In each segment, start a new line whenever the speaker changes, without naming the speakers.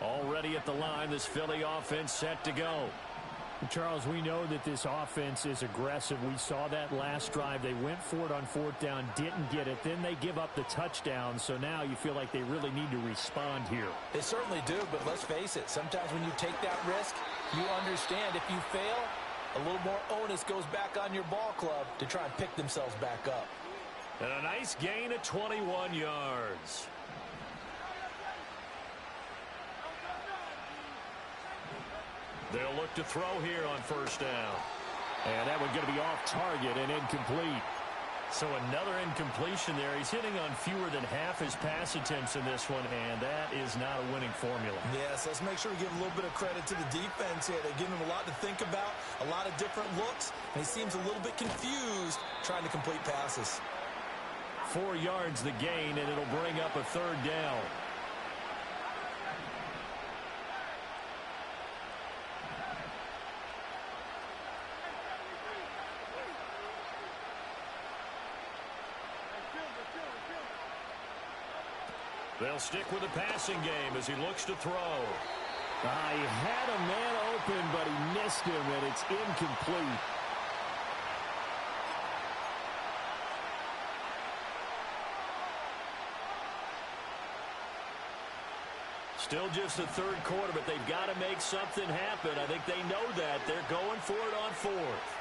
Already at the line, this Philly offense set to go.
Charles, we know that this offense is aggressive. We saw that last drive. They went for it on fourth down, didn't get it. Then they give up the touchdown. So now you feel like they really need to respond here.
They certainly do, but let's face it. Sometimes when you take that risk, you understand if you fail, a little more onus goes back on your ball club to try and pick themselves back up.
And a nice gain of 21 yards. They'll look to throw here on first down.
And that one going to be off target and incomplete.
So another incompletion there. He's hitting on fewer than half his pass attempts in this one, and that is not a winning formula.
Yes, let's make sure we give a little bit of credit to the defense here. They're giving him a lot to think about, a lot of different looks, and he seems a little bit confused trying to complete passes.
4 yards the gain, and it'll bring up a third down. They'll stick with the passing game as he looks to throw.
He had a man open, but he missed him, and it's incomplete.
Still just the third quarter, but they've got to make something happen. I think they know that. They're going for it on fourth.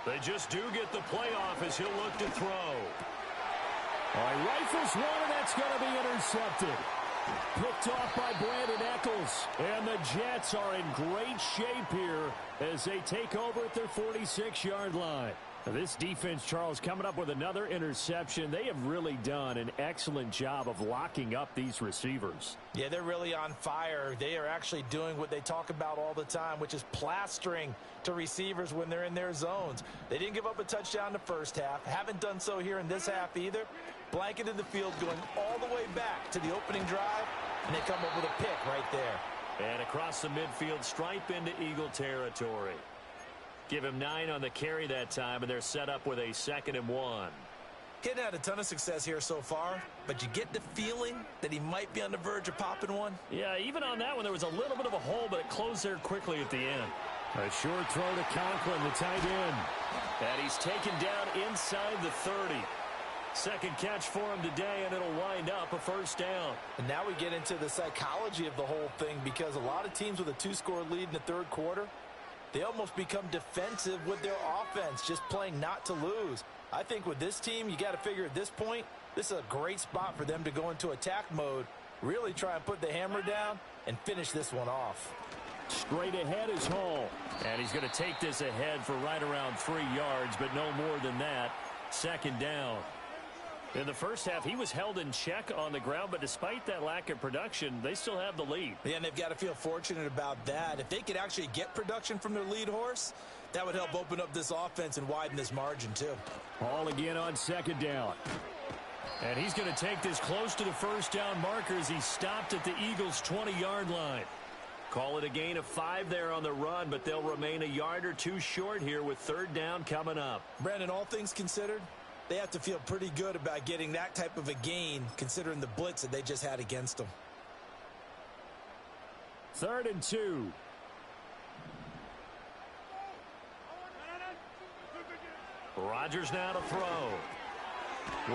They just do get the playoff as he'll look to throw.
All right, rifles one, and that's going to be intercepted. Picked off by Brandon Eccles. And the Jets are in great shape here as they take over at their 46-yard line. Now, this defense, Charles, coming up with another interception. They have really done an excellent job of locking up these receivers.
Yeah, they're really on fire. They are actually doing what they talk about all the time, which is plastering to receivers when they're in their zones. They didn't give up a touchdown in the first half. Haven't done so here in this half either. Blanketed the field going all the way back to the opening drive, and they come up with a pick right there.
And across the midfield stripe into Eagle territory. Give him 9 on the carry that time, and they're set up with a 2nd and 1.
Hitting had a ton of success here so far, but you get the feeling that he might be on the verge of popping one.
Yeah, even on that one, there was a little bit of a hole, but it closed there quickly at the end.
A short throw to Conklin, the tight end.
And he's taken down inside the 30. Second catch for him today, and it'll wind up a first down.
And now we get into the psychology of the whole thing, because a lot of teams with a 2-score lead in the third quarter, they almost become defensive with their offense, just playing not to lose. I think with this team, you got to figure at this point, this is a great spot for them to go into attack mode, really try and put the hammer down and finish this one off.
Straight ahead is Hall.
And he's going to take this ahead for right around 3 yards, but no more than that. 2nd down. In the first half, he was held in check on the ground, but despite that lack of production, they still have the lead.
Yeah, and they've got to feel fortunate about that. If they could actually get production from their lead horse, that would help open up this offense and widen this margin too.
Hall again on 2nd down.
And he's going to take this close to the first down marker as he stopped at the Eagles' 20-yard line. Call it a gain of 5 there on the run, but they'll remain a yard or 2 short here with 3rd down coming up.
Brandon, all things considered, they have to feel pretty good about getting that type of a gain, considering the blitz that they just had against them.
3rd and 2.
Rodgers now to throw.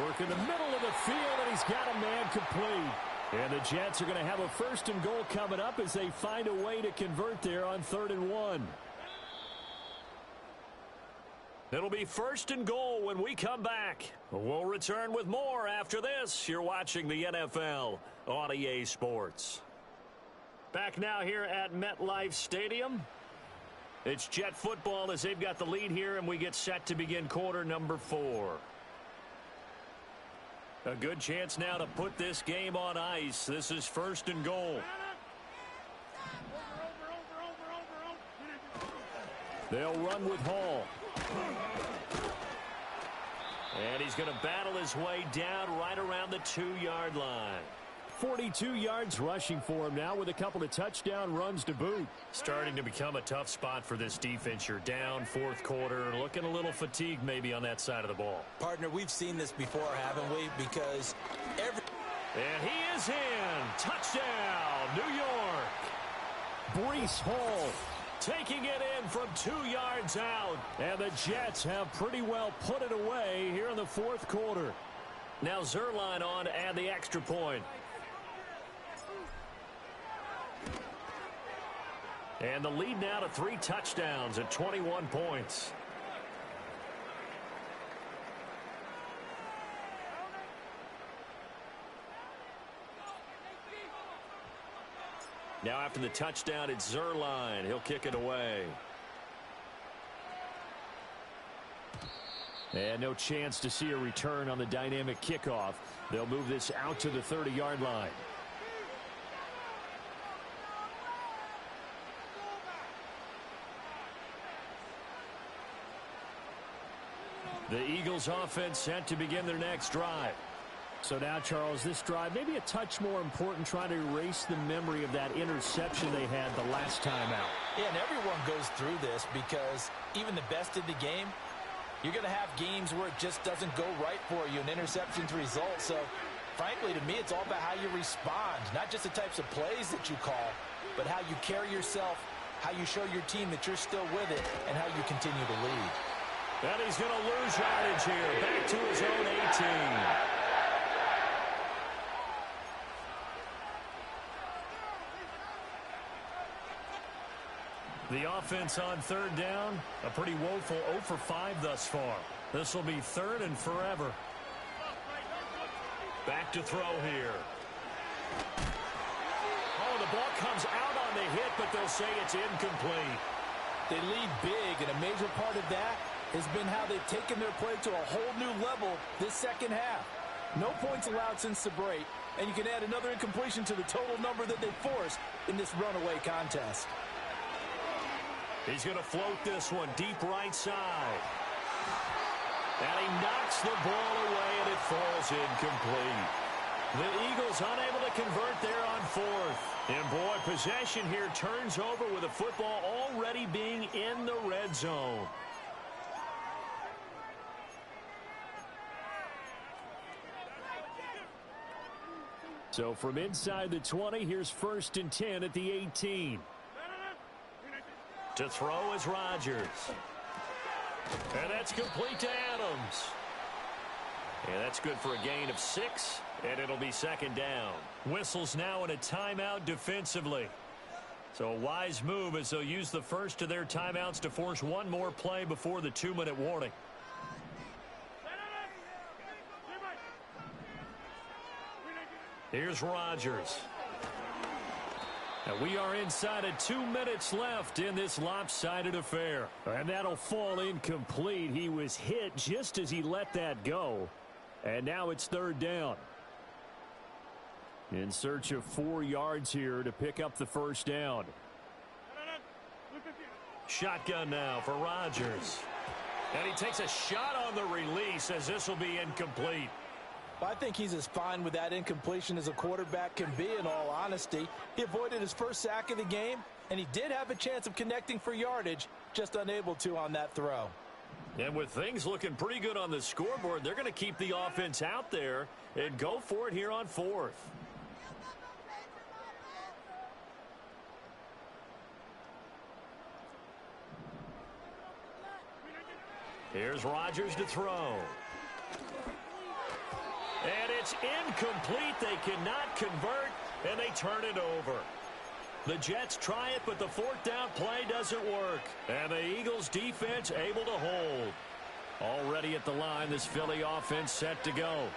Work in the middle of the field, and he's got a man complete. And the Jets are going to have a 1st and goal coming up as they find a way to convert there on 3rd and 1.
It'll be 1st and goal when we come back. We'll return with more after this. You're watching the NFL on EA Sports. Back now here at MetLife Stadium. It's Jet football as they've got the lead here, and we get set to begin quarter number 4. A good chance now to put this game on ice. This is 1st and goal.
They'll run with Hall.
And he's going to battle his way down right around the 2-yard line.
42 yards rushing for him now with a couple of touchdown runs to boot.
Starting to become a tough spot for this defense. You're down fourth quarter, looking a little fatigued maybe on that side of the ball.
Partner, we've seen this before, haven't we? Because
And he is in. Touchdown, New York.
Breece Hall
taking it in from 2 yards out.
And the Jets have pretty well put it away here in the fourth quarter.
Now Zerline on to add the extra point. And the lead now to 3 touchdowns at 21 points. Now after the touchdown, it's Zerline. He'll kick it away.
And no chance to see a return on the dynamic kickoff. They'll move this out to the 30-yard line. The Eagles offense set to begin their next drive. So now, Charles, this drive maybe a touch more important, trying to erase the memory of that interception they had the last time out.
Yeah, and everyone goes through this because even the best in the game, you're going to have games where it just doesn't go right for you, and interceptions result. So, frankly, to me, it's all about how you respond, not just the types of plays that you call, but how you carry yourself, how you show your team that you're still with it, and how you continue to lead.
And he's going to lose yardage here, back to his own 18. The offense on third down, a pretty woeful 0 for 5 thus far. This will be third and forever. Back to throw here. Oh, the ball comes out on the hit, but they'll say it's incomplete.
They lead big, and a major part of that has been how they've taken their play to a whole new level this second half. No points allowed since the break, and you can add another incompletion to the total number that they forced in this runaway contest.
He's going to float this one deep right side. And he knocks the ball away, and it falls incomplete. The Eagles unable to convert there on fourth. And, boy, possession here turns over with the football already being in the red zone.
So from inside the 20, here's 1st and 10 at the 18.
To throw is Rodgers. And that's complete to Adams. And that's good for a gain of 6, and it'll be second down. Whistles now in a timeout defensively. So a wise move as they'll use the first of their timeouts to force one more play before the 2-minute warning. Here's Rodgers. And we are inside of 2 minutes left in this lopsided affair.
And that'll fall incomplete. He was hit just as he let that go. And now it's third down. In search of 4 yards here to pick up the first down.
Shotgun now for Rodgers. And he takes a shot on the release as this will be incomplete.
I think he's as fine with that incompletion as a quarterback can be, in all honesty. He avoided his first sack of the game, and he did have a chance of connecting for yardage, just unable to on that throw.
And with things looking pretty good on the scoreboard, they're going to keep the offense out there and go for it here on fourth. Here's Rodgers to throw. And it's incomplete. They cannot convert, and they turn it over. The Jets try it, but the fourth down play doesn't work. And the Eagles defense able to hold. Already at the line, this Philly offense set to go.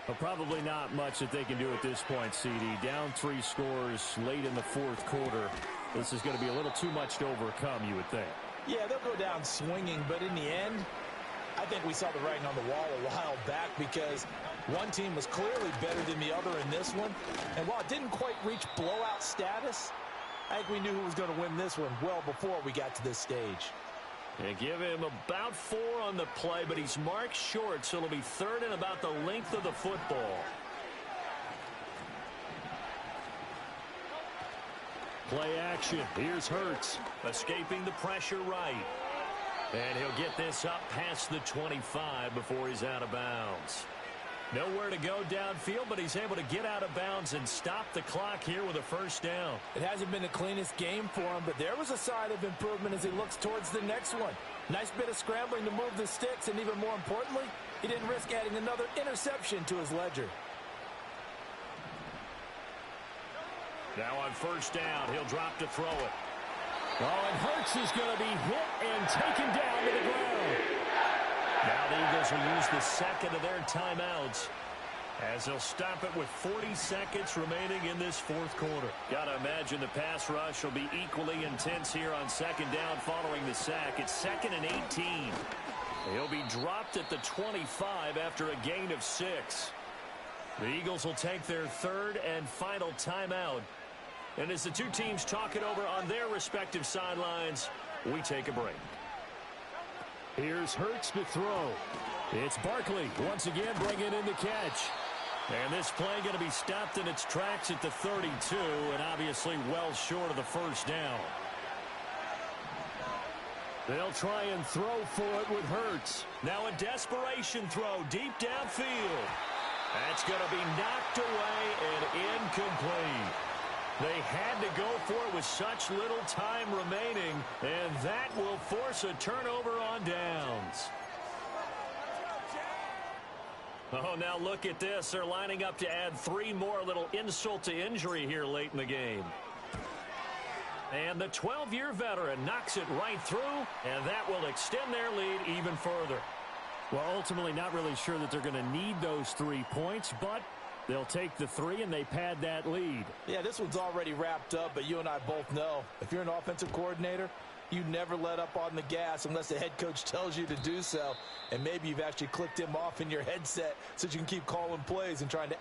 Well, probably not much that they can do at this point, CD. Down 3 scores late in the fourth quarter. This is going to be a little too much to overcome, you would think.
Yeah, they'll go down swinging, but in the end, I think we saw the writing on the wall a while back because one team was clearly better than the other in this one. And while it didn't quite reach blowout status, I think we knew who was going to win this one well before we got to this stage.
They give him about 4 on the play, but he's marked short, so it'll be 3rd and about the length of the football.
Play action. Here's Hurts.
Escaping the pressure right. And he'll get this up past the 25 before he's out of bounds. Nowhere to go downfield, but he's able to get out of bounds and stop the clock here with a first down.
It hasn't been the cleanest game for him, but there was a sign of improvement as he looks towards the next one. Nice bit of scrambling to move the sticks, and even more importantly, he didn't risk adding another interception to his ledger.
Now on first down, he'll drop to throw it.
Oh, and Hurts is going to be hit and taken down to the ground.
Now the Eagles will use the second of their timeouts as they'll stop it with 40 seconds remaining in this fourth quarter. Got to imagine the pass rush will be equally intense here on second down following the sack. It's 2nd and 18. He'll be dropped at the 25 after a gain of 6. The Eagles will take their 3rd and final timeout. And as the two teams talk it over on their respective sidelines, we take a break.
Here's Hurts to throw. It's Barkley once again bringing in the catch.
And this play going to be stopped in its tracks at the 32, and obviously well short of the first down.
They'll try and throw for it with Hurts.
Now a desperation throw deep downfield. That's going to be knocked away and incomplete. They had to go for it with such little time remaining, and that will force a turnover on downs. Oh, now look at this. They're lining up to add 3 more, little insult to injury here late in the game. And the 12-year veteran knocks it right through, and that will extend their lead even further.
Well, ultimately not really sure that they're going to need those 3 points, but they'll take the 3 and they pad that lead.
Yeah, this one's already wrapped up, but you and I both know if you're an offensive coordinator, you never let up on the gas unless the head coach tells you to do so. And maybe you've actually clicked him off in your headset so you can keep calling plays and trying to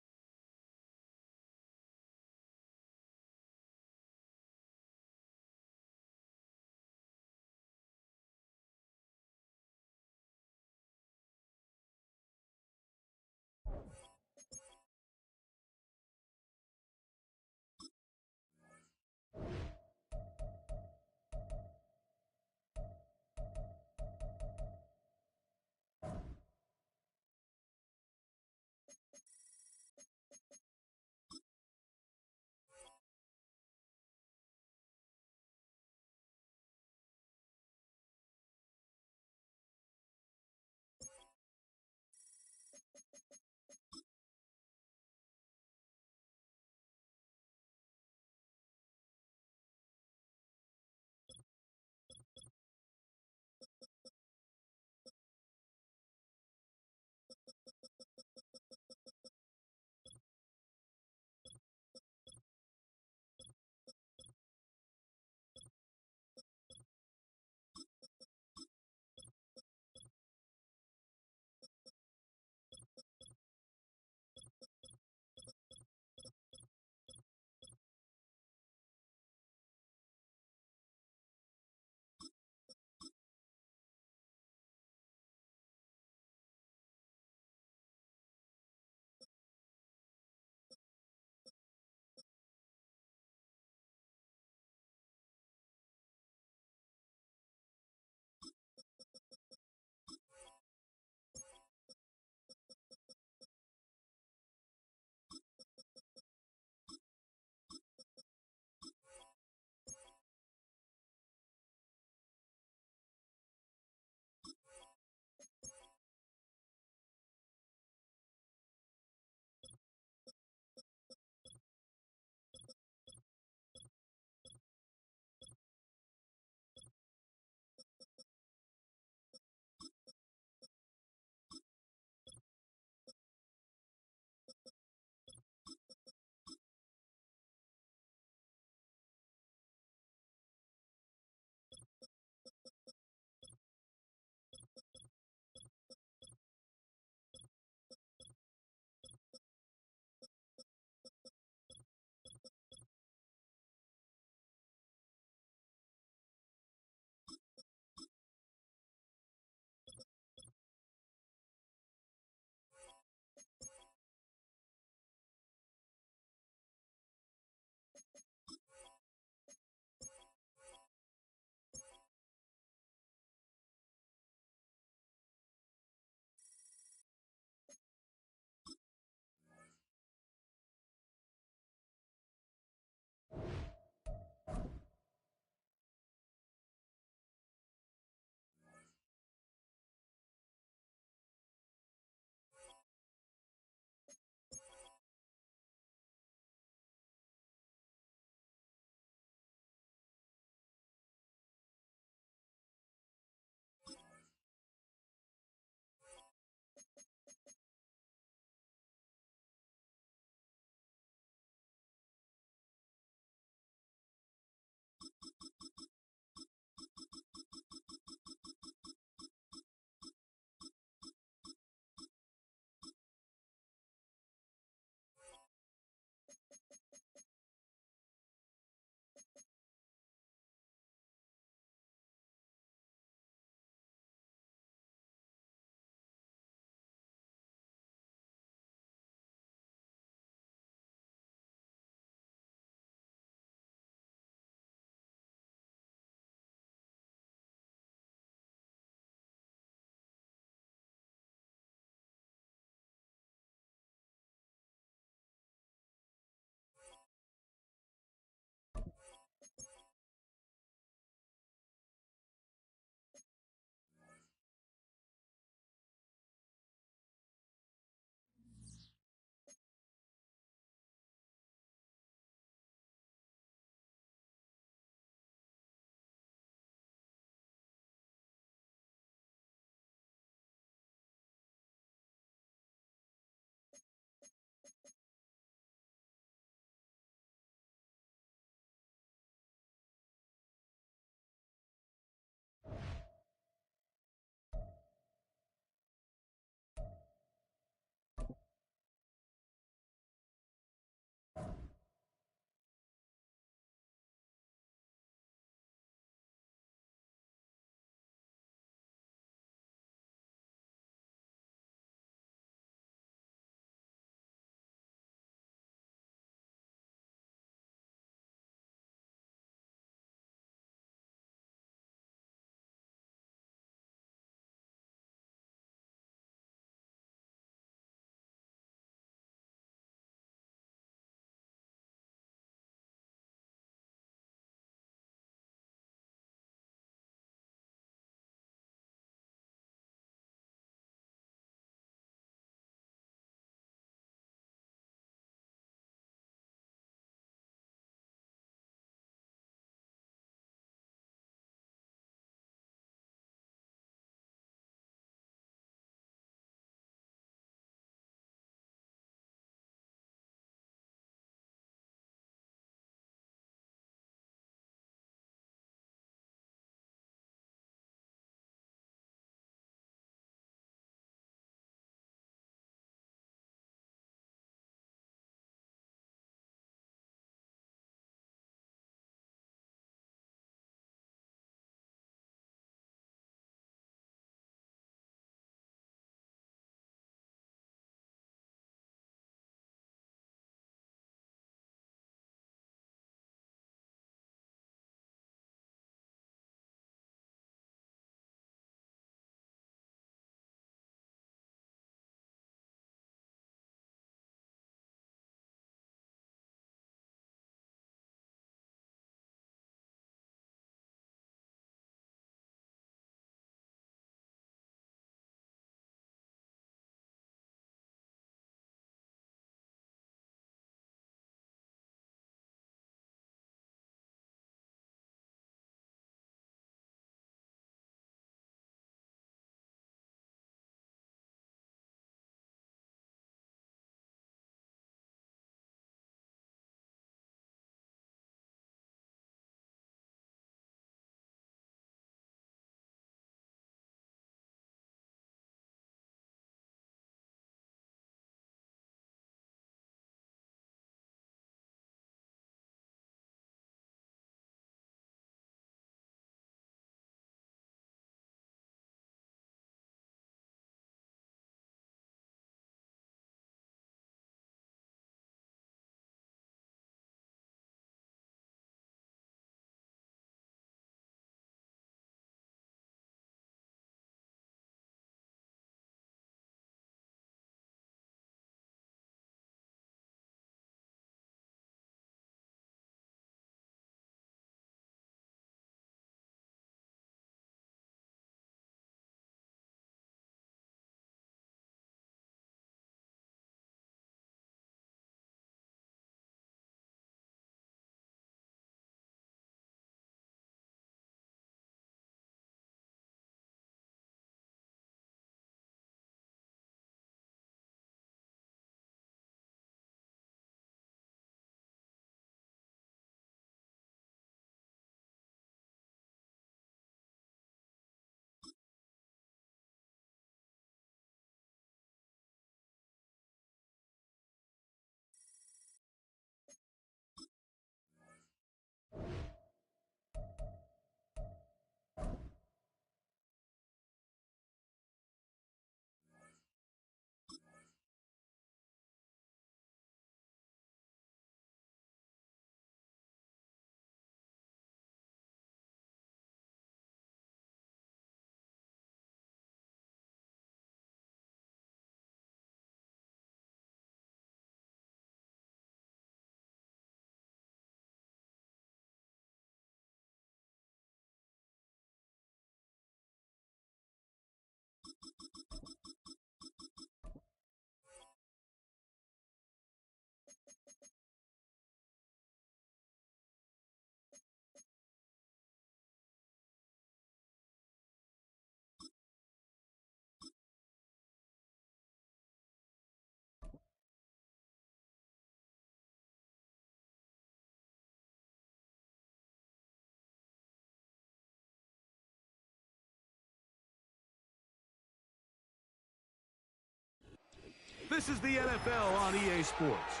This is the NFL on EA Sports,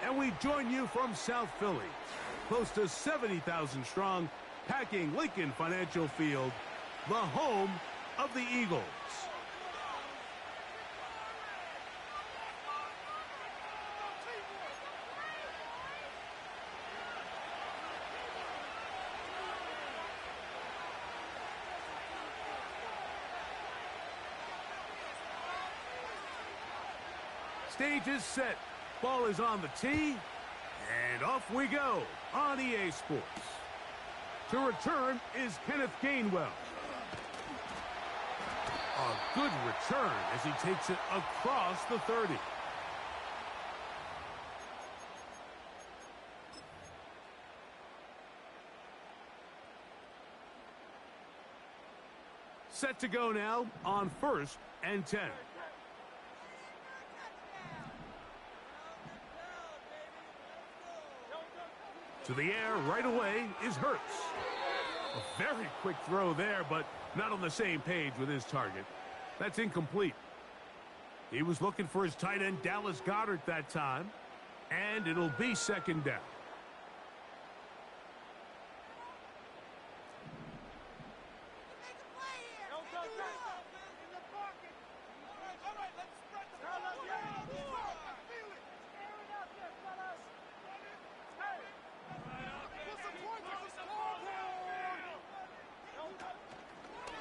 and we join you from South Philly, close to 70,000 strong, packing Lincoln Financial Field, the home of the Eagles. Stage is set. Ball is on the tee. And off we go on EA Sports. To return is Kenneth Gainwell. A good return as he takes it across the 30. Set to go now on 1st and 10. To the air right away is Hurts. A very quick throw there, but not on the same page with his target. That's incomplete. He was looking for his tight end, Dallas Goedert, that time. And it'll be 2nd down.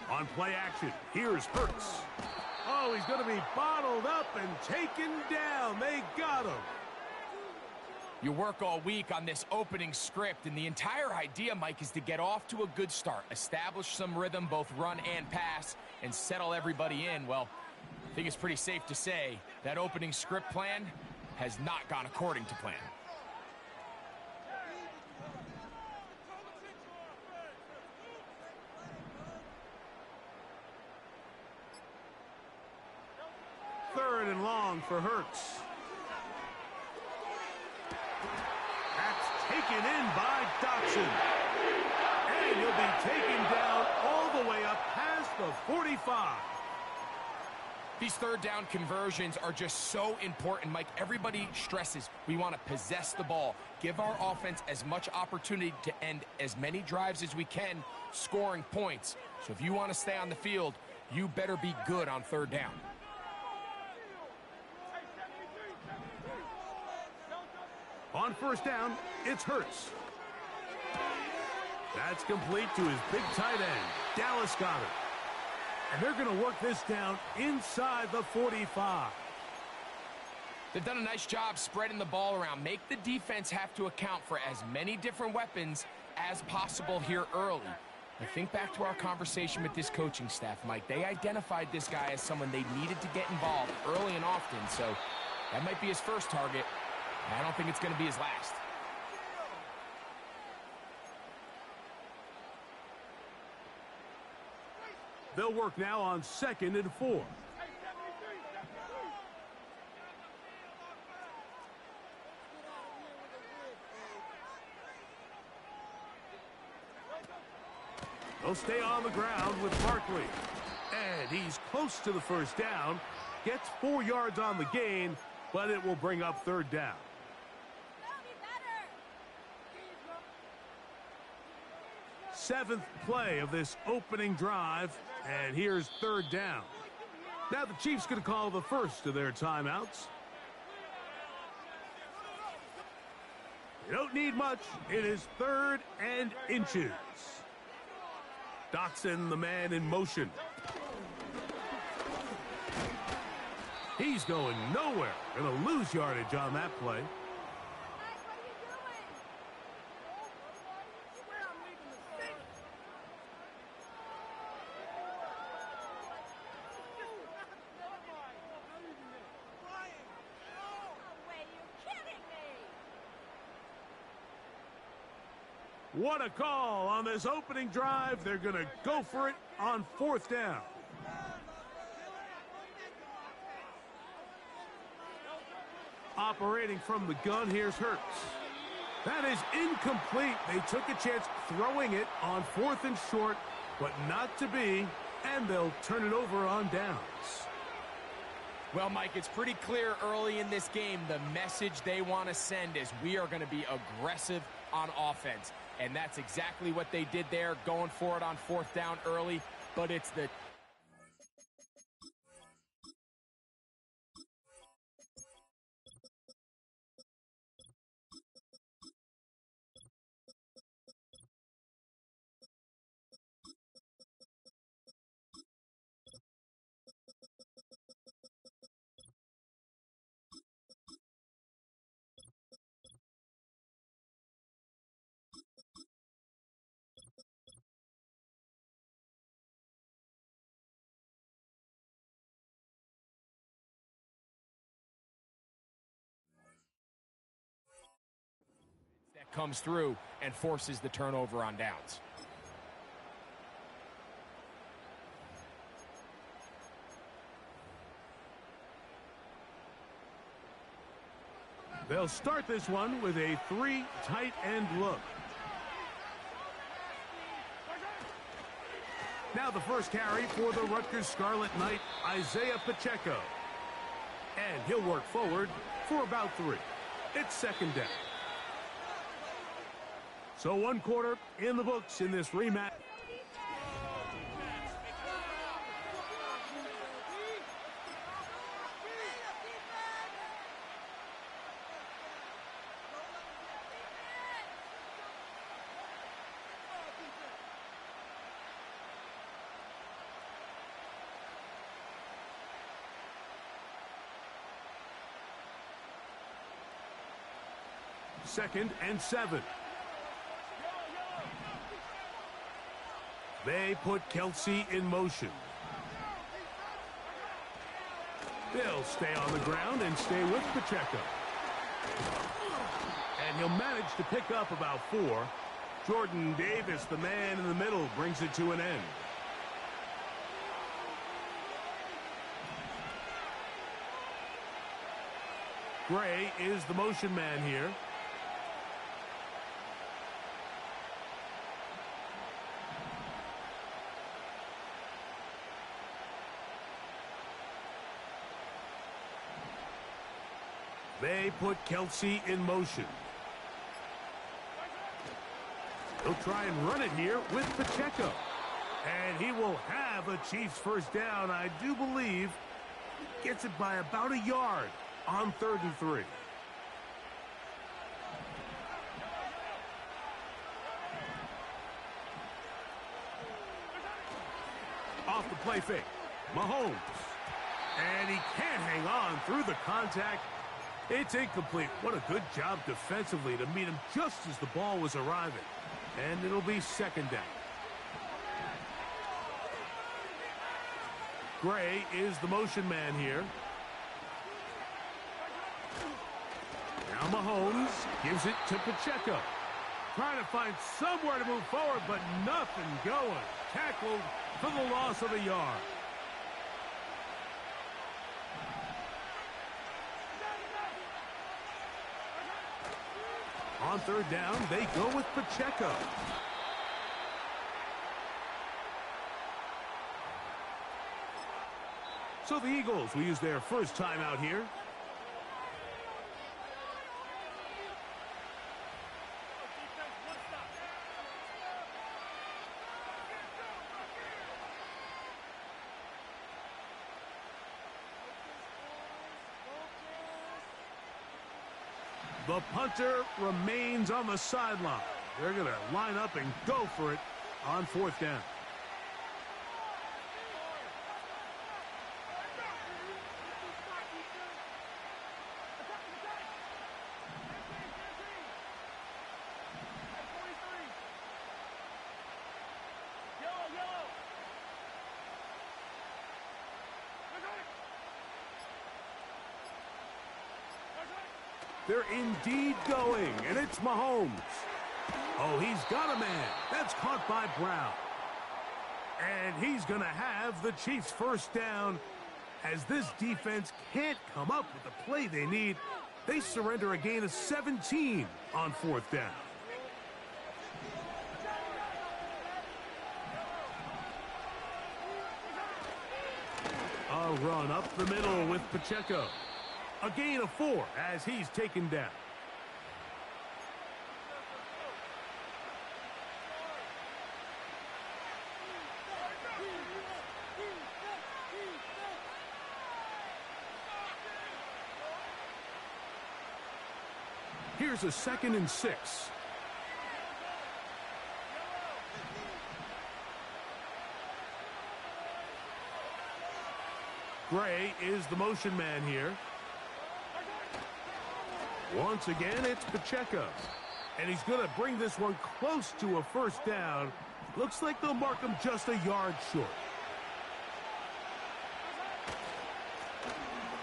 On play action, here's Hurts. Oh, he's going to be bottled up and taken down. They got him.
You work all week on this opening script, and the entire idea, Mike, is to get off to a good start, establish some rhythm, both run and pass, and settle everybody in. Well, I think it's pretty safe to say that opening script plan has not gone according to plan.
Third and long for Hurts. That's taken in by Dotson. And he'll be taken down all the way up past the 45.
These third down conversions are just so important, Mike. Everybody stresses we want to possess the ball, give our offense as much opportunity to end as many drives as we can, scoring points. So if you want to stay on the field, you better be good on third down.
On 1st down, it's Hurts. That's complete to his big tight end, Dallas Goedert. And they're going to work this down inside the 45.
They've done a nice job spreading the ball around. Make the defense have to account for as many different weapons as possible here early. I think back to our conversation with this coaching staff, Mike. They identified this guy as someone they needed to get involved early and often, so that might be his first target. I don't think it's going to be his last.
They'll work now on 2nd and 4. They'll stay on the ground with Barkley. And he's close to the 1st down. Gets 4 yards on the gain, but it will bring up 3rd down. 7th play of this opening drive, and here's 3rd down. Now the Chiefs going to call the first of their timeouts. You don't need much. It is 3rd and inches. Dotson, the man in motion. He's going nowhere. Going to lose yardage on that play. What a call on this opening drive. They're going to go for it on 4th down. Operating from the gun, here's Hurts. That is incomplete. They took a chance throwing it on 4th and short, but not to be, and they'll turn it over on downs.
Well, Mike, it's pretty clear early in this game the message they want to send is we are going to be aggressive on offense. And that's exactly what they did there, going for it on 4th down early. But it's the that comes through and forces the turnover on downs.
They'll start this one with a 3 tight end look. Now the first carry for the Rutgers Scarlet Knight, Isaiah Pacheco. And he'll work forward for about 3. It's 2nd down. So 1 quarter in the books in this rematch. Second and 7. They put Kelsey in motion. They'll stay on the ground and stay with Pacheco. And he'll manage to pick up about 4. Jordan Davis, the man in the middle, brings it to an end. Gray is the motion man here. They put Kelsey in motion. He'll try and run it here with Pacheco. And he will have a Chiefs first down. I do believe gets it by about a yard on 3rd and 3. Off the play fake, Mahomes. And he can't hang on through the contact. It's incomplete. What a good job defensively to meet him just as the ball was arriving. And it'll be 2nd down. Gray is the motion man here. Now Mahomes gives it to Pacheco. Trying to find somewhere to move forward, but nothing going. Tackled for the loss of a yard. On 3rd down, they go with Pacheco. So the Eagles will use their first timeout here. The punter remains on the sideline. They're going to line up and go for it on 4th down. They're indeed going, and it's Mahomes. Oh, he's got a man. That's caught by Brown. And he's going to have the Chiefs first down. As this defense can't come up with the play they need, they surrender a gain of 17 on 4th down. A run up the middle with Pacheco. A gain of 4 as he's taken down. Here's a 2nd and 6. Gray is the motion man here. Once again, it's Pacheco. And he's going to bring this one close to a first down. Looks like they'll mark him just a yard short.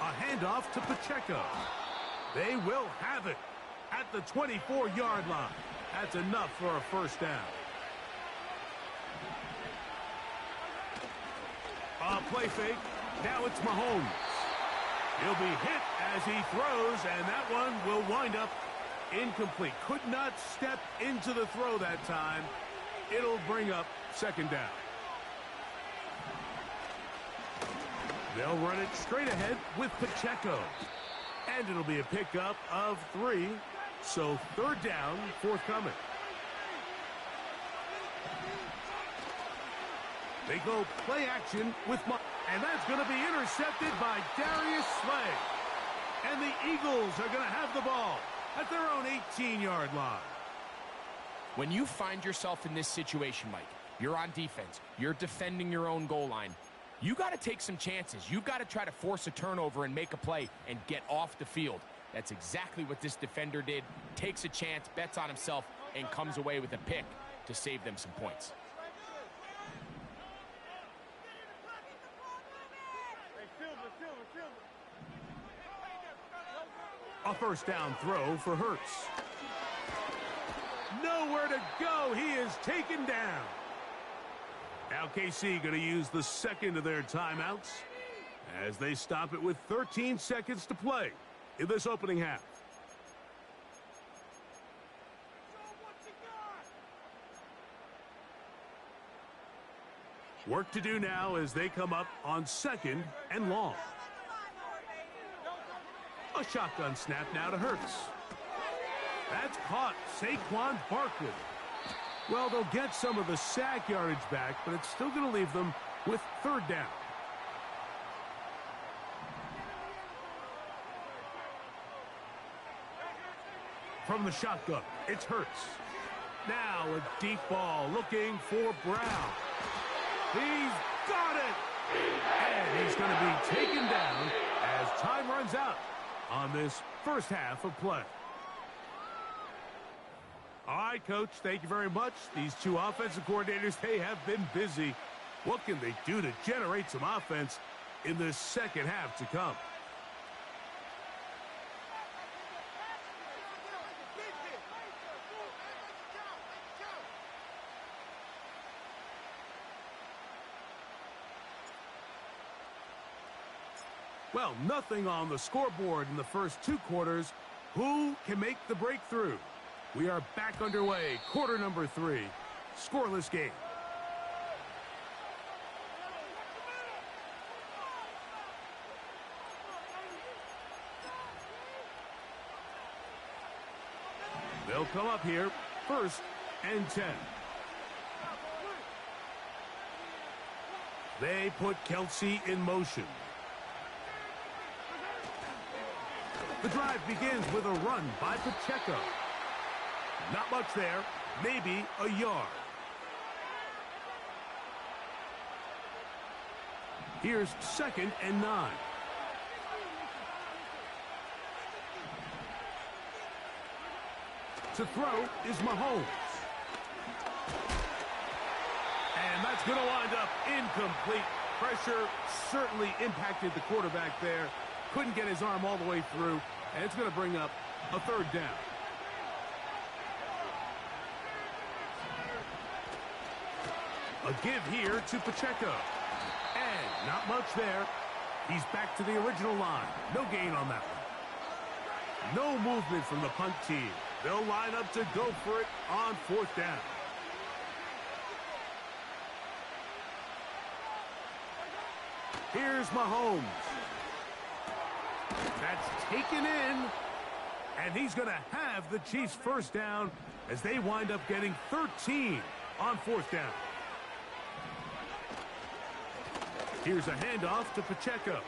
A handoff to Pacheco. They will have it at the 24-yard line. That's enough for a first down. A play fake. Now it's Mahomes. He'll be hit as he throws, and that one will wind up incomplete. Could not step into the throw that time. It'll bring up 2nd down. They'll run it straight ahead with Pacheco. And it'll be a pickup of 3. So 3rd down forthcoming. They go play action with and that's going to be intercepted by Darius Slay. And the Eagles are going to have the ball at their own 18-yard line.
When you find yourself in this situation, Mike, you're on defense, you're defending your own goal line, you got to take some chances. You've got to try to force a turnover and make a play and get off the field. That's exactly what this defender did. Takes a chance, bets on himself, and comes away with a pick to save them some points.
A first down throw for Hurts. Nowhere to go. He is taken down. Now KC going to use the 2nd of their timeouts as they stop it with 13 seconds to play in this opening half. Work to do now as they come up on 2nd and long. A shotgun snap now to Hurts. That's caught. Saquon Barkley. Well, they'll get some of the sack yardage back, but it's still going to leave them with 3rd down. From the shotgun, it's Hurts. Now a deep ball looking for Brown. He's got it! And he's going to be taken down as time runs out on this first half of play. All right, Coach, thank you very much. These two offensive coordinators, they have been busy. What can they do to generate some offense in this second half to come? Well, nothing on the scoreboard in the first 2 quarters. Who can make the breakthrough? We are back underway. Quarter number 3. Scoreless game. They'll come up here. 1st and 10. They put Kelsey in motion. The drive begins with a run by Pacheco. Not much there, maybe a yard. Here's 2nd and 9. To throw is Mahomes. And that's going to wind up incomplete. Pressure certainly impacted the quarterback there. Couldn't get his arm all the way through, and it's going to bring up a 3rd down. A give here to Pacheco. And not much there. He's back to the original line. No gain on that one. No movement from the punt team. They'll line up to go for it on 4th down. Here's Mahomes. That's taken in. And he's going to have the Chiefs first down as they wind up getting 13 on fourth down. Here's a handoff to Pacheco.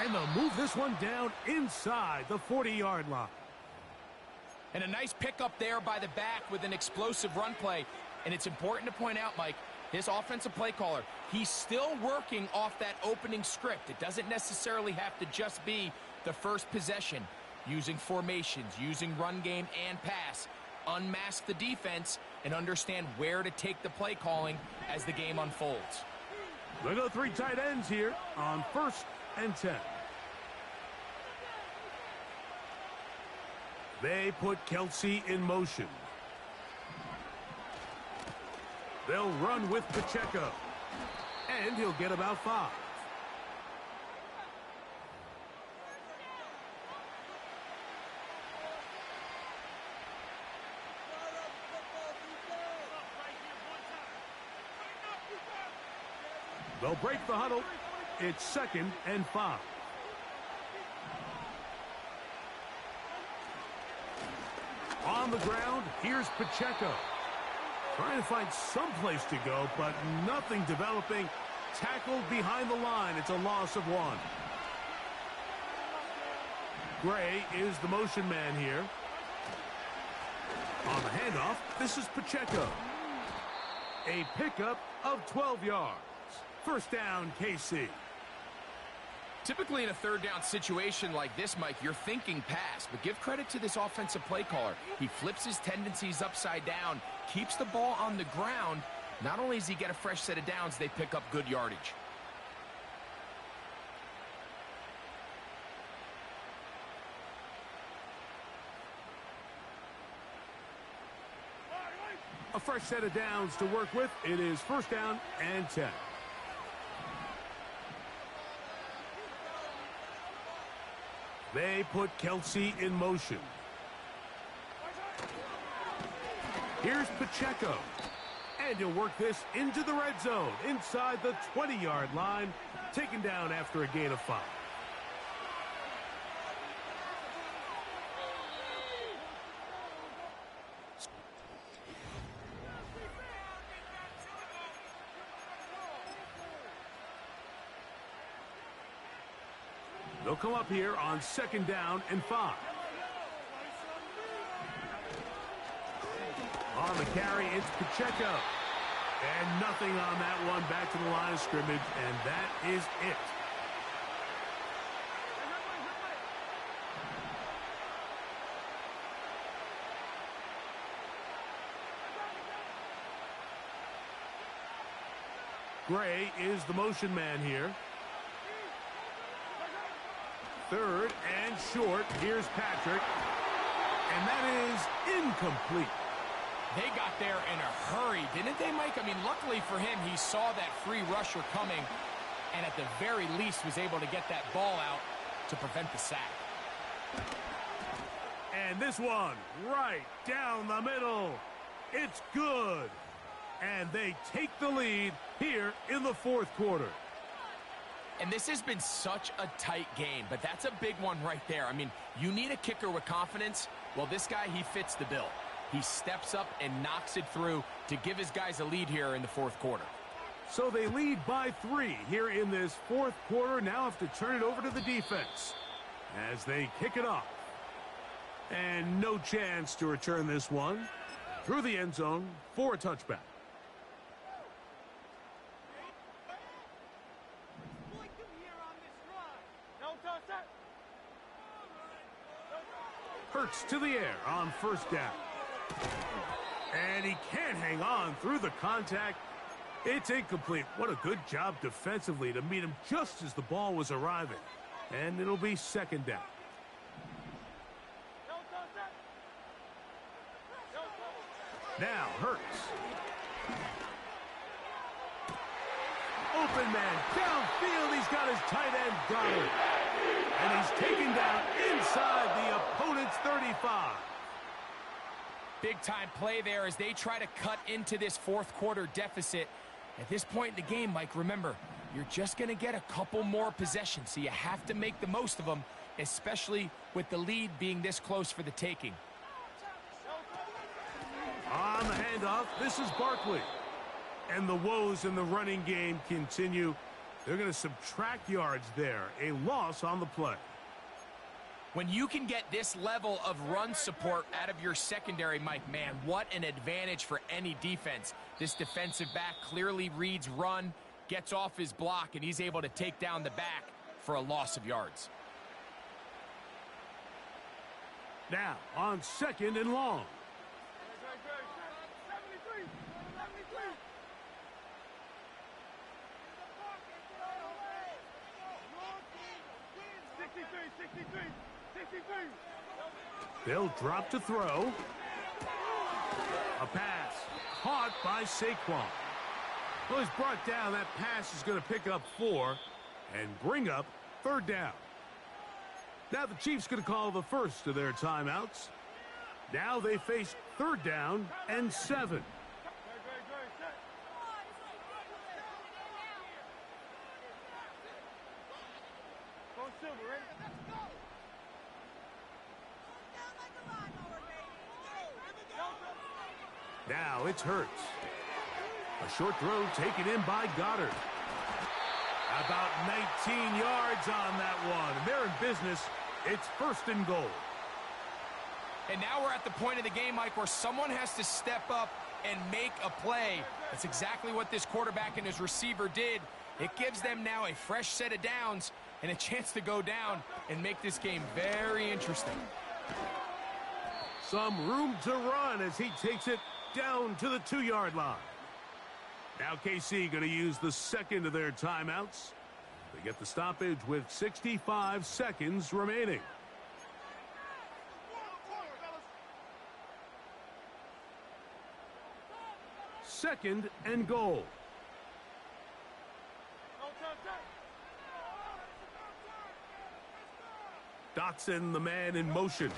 And they'll move this one down inside the 40-yard line.
And a nice pickup there by the back with an explosive run play. And it's important to point out, Mike, this offensive play caller, he's still working off that opening script. It doesn't necessarily have to just be the first possession. Using formations, using run game and pass. Unmask the defense and understand where to take the play calling as the game unfolds.
They go three tight ends here on 1st and 10. They put Kelsey in motion. They'll run with Pacheco. And he'll get about 5. They'll break the huddle. It's 2nd and 5. On the ground, here's Pacheco. Trying to find some place to go, but nothing developing. Tackled behind the line. It's a loss of 1. Gray is the motion man here. On the handoff, this is Pacheco. A pickup of 12 yards. First down, KC.
Typically in a third down situation like this, Mike, you're thinking pass, but give credit to this offensive play caller. He flips his tendencies upside down, keeps the ball on the ground. Not only does he get a fresh set of downs, they pick up good yardage.
A fresh set of downs to work with. It is 1st down and 10. They put Kelsey in motion. Here's Pacheco. And he'll work this into the red zone, inside the 20-yard line, taken down after a gain of 5. They'll come up here on 2nd down and 5. On the carry, it's Pacheco. And nothing on that one. Back to the line of scrimmage, and that is it. Gray is the motion man here. 3rd and short. Here's Patrick. And that is incomplete.
They got there in a hurry, didn't they, Mike? I mean, luckily for him, he saw that free rusher coming and at the very least was able to get that ball out to prevent the sack.
And this one right down the middle. It's good. And they take the lead here in the 4th quarter.
And this has been such a tight game, but that's a big one right there. I mean, you need a kicker with confidence. Well, this guy, he fits the bill. He steps up and knocks it through to give his guys a lead here in the 4th quarter.
So they lead by 3 here in this 4th quarter. Now have to turn it over to the defense as they kick it off. And no chance to return this one through the end zone for a touchback. Hurts to the air on 1st down. And he can't hang on through the contact. It's incomplete. What a good job defensively to meet him just as the ball was arriving. And it'll be 2nd down. Now Hurts. Open man downfield. He's got his tight end Goddard. And he's taken down inside the opponent's 35.
Big-time play there as they try to cut into this 4th quarter deficit. At this point in the game, Mike, remember, you're just going to get a couple more possessions, so you have to make the most of them, especially with the lead being this close for the taking.
On the handoff, this is Barkley. And the woes in the running game continue. They're going to subtract yards there. A loss on the play.
When you can get this level of run support out of your secondary, Mike, man, what an advantage for any defense. This defensive back clearly reads run, gets off his block, and he's able to take down the back for a loss of yards.
Now, on 2nd and long. They'll drop to throw. A pass caught by Saquon. Well, he's brought down. That pass is going to pick up 4 and bring up 3rd down. Now the Chiefs going to call the first of their timeouts. Now they face 3rd down and 7. Now it's Hurts. A short throw taken in by Goddard. About 19 yards on that one. They're in business. It's 1st and goal.
And now we're at the point of the game, Mike, where someone has to step up and make a play. That's exactly what this quarterback and his receiver did. It gives them now a fresh set of downs and a chance to go down and make this game very interesting.
Some room to run as he takes it down to the 2-yard line. Now KC going to use the 2nd of their timeouts. They get the stoppage with 65 seconds remaining. Second and goal. Dotson, the man in motion.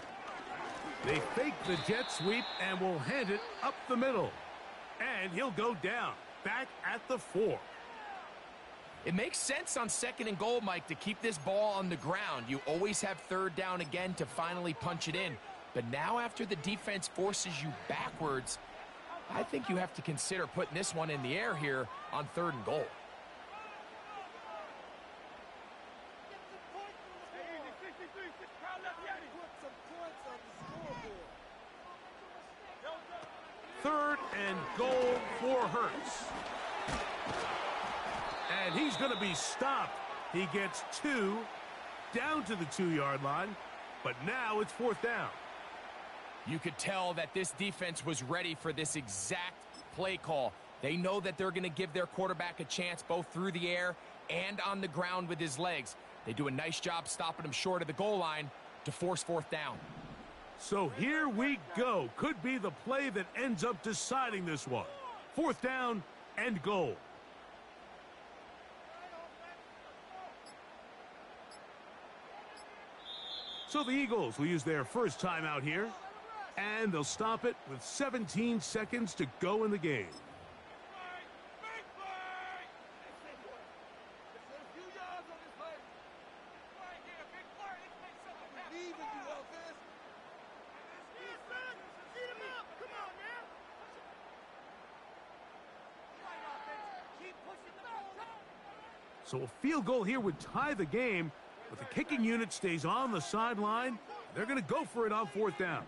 They fake the jet sweep and will hand it up the middle. And he'll go down, back at the 4.
It makes sense on 2nd and goal, Mike, to keep this ball on the ground. You always have 3rd down again to finally punch it in. But now after the defense forces you backwards, I think you have to consider putting this one in the air here on 3rd and goal.
Third and goal for Hurts. And he's going to be stopped. He gets 2 down to the 2-yard line, but now it's 4th down.
You could tell that this defense was ready for this exact play call. They know that they're going to give their quarterback a chance both through the air and on the ground with his legs. They do a nice job stopping him short of the goal line to force 4th down.
So here we go. Could be the play that ends up deciding this one. 4th down and goal. So the Eagles will use their first timeout here. And they'll stop it with 17 seconds to go in the game. So a field goal here would tie the game, but the kicking unit stays on the sideline. They're going to go for it on 4th down.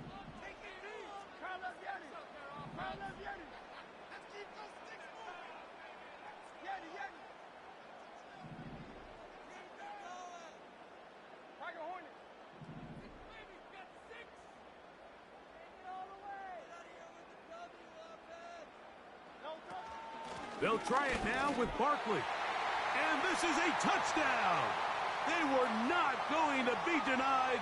They'll try it now with Barkley. And this is a touchdown. They were not going to be denied,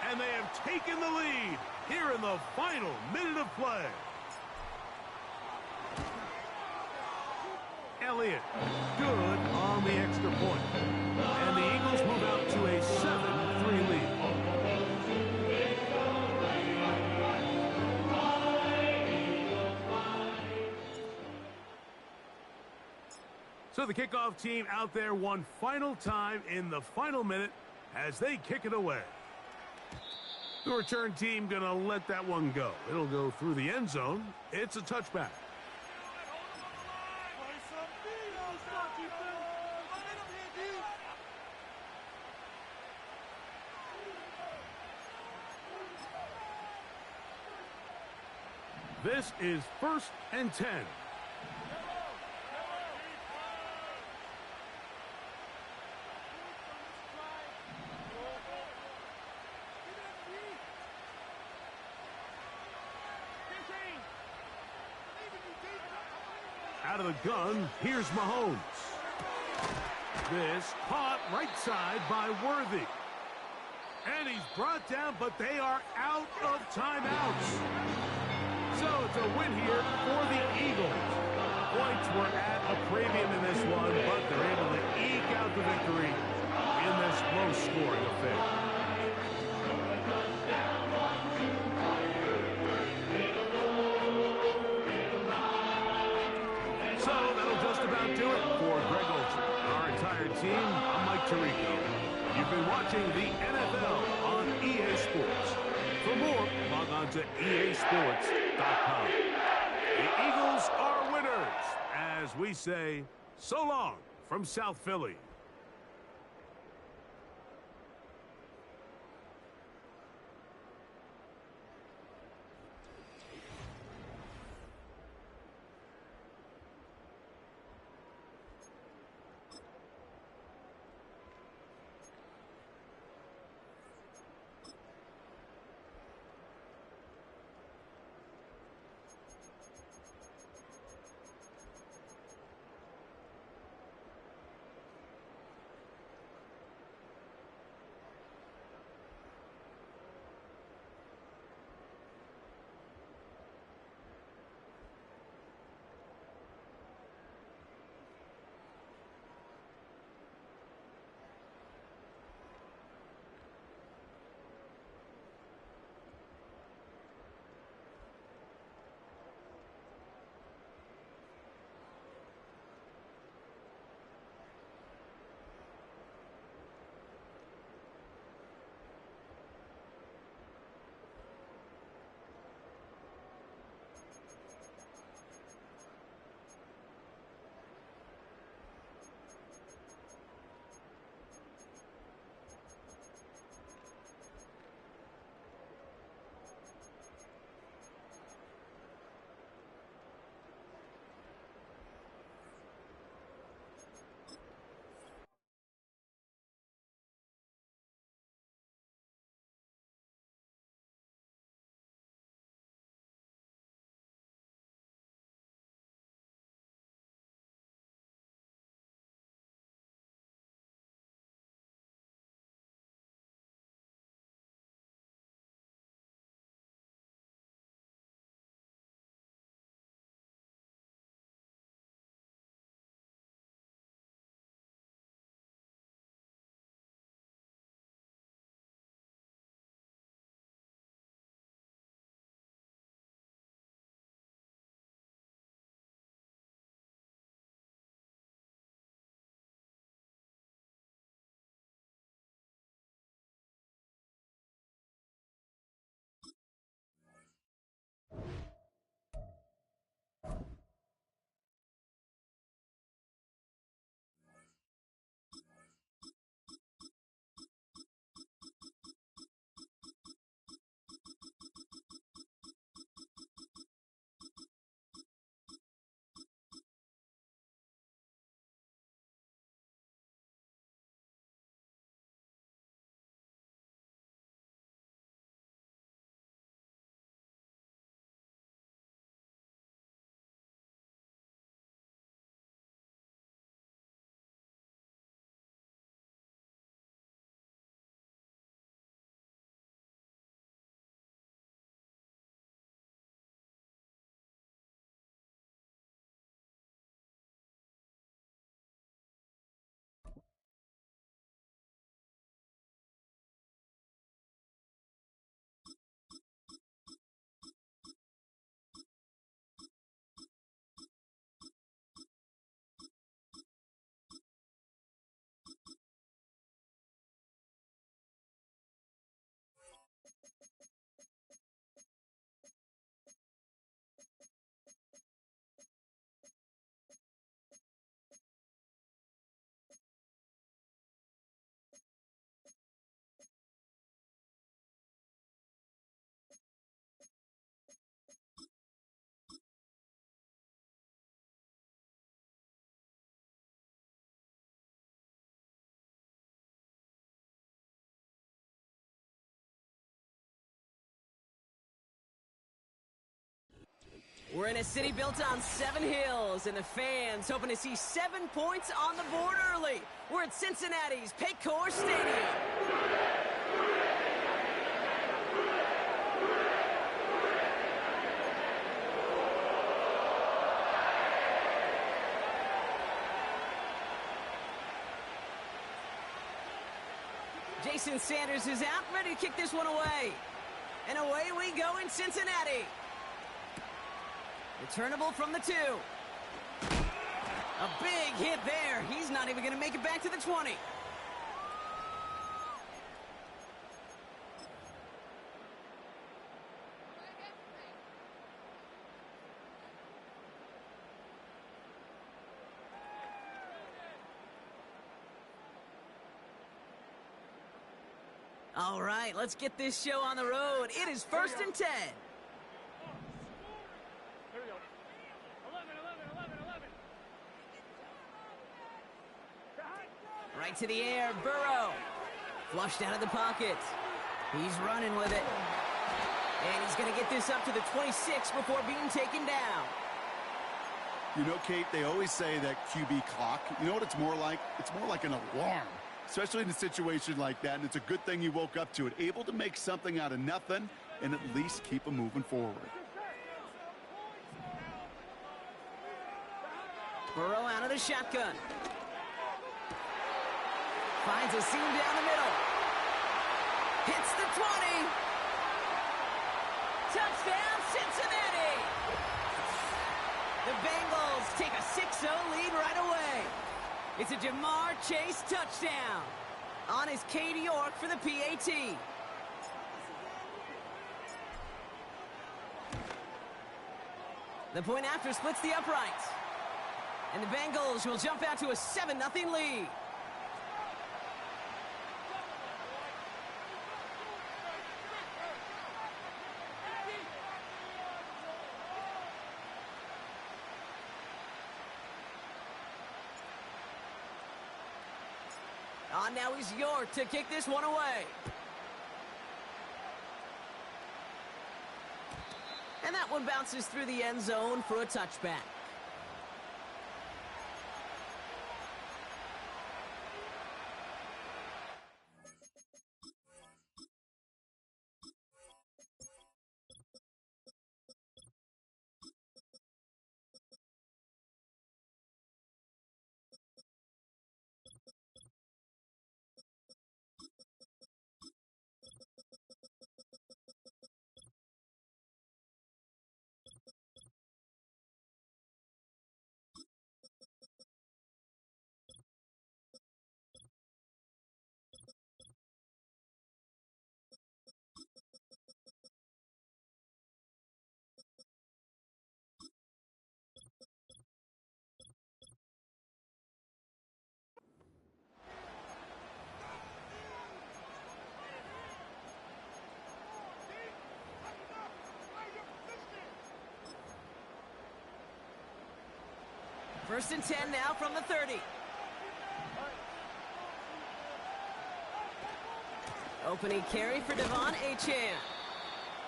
and they have taken the lead here in the final minute of play. Elliott, good on the extra point. And the Eagles move out to a 7-3 lead. So the kickoff team out there one final time in the final minute as they kick it away. The return team going to let that one go. It'll go through the end zone. It's a touchback. This is 1st and 10. Out of the gun, here's Mahomes. This caught right side by Worthy. And he's brought down, but they are out of timeouts. So it's a win here for the Eagles. Points were at a premium in this one, but they're able to eke out the victory in this low-scoring affair. So that'll just about do it for Greg Olsen. Our entire team, I'm Mike Tirico. You've been watching the NFL on EA Sports. For more, log on to easports.com. The Eagles are winners, as we say, so long from South Philly.
We're in a city built on 7 hills, and the fans hoping to see 7 points on the board early. We're at Cincinnati's Paycor Stadium. Jason Sanders is out, ready to kick this one away. And away we go in Cincinnati. Returnable from the 2. A big hit there. He's not even going to make it back to the 20. All right, let's get this show on the road. It is 1st and 10. Right to the air, Burrow. Flushed out of the pocket. He's running with it. And he's going to get this up to the 26 before being taken down.
You know, Kate, they always say that QB clock. You know what it's more like? It's more like an alarm, especially in a situation like that. And it's a good thing you woke up to it, able to make something out of nothing and at least keep them moving forward.
Burrow out of the shotgun. Finds a seam down the middle. Hits the 20. Touchdown, Cincinnati. The Bengals take a 6-0 lead right away. It's a Jamar Chase touchdown. On is Cade York for the PAT. The point after splits the uprights. And the Bengals will jump out to a 7-0 lead. On now is York to kick this one away. And that one bounces through the end zone for a touchback. First and 10 now from the 30. Opening carry for Devon Achane.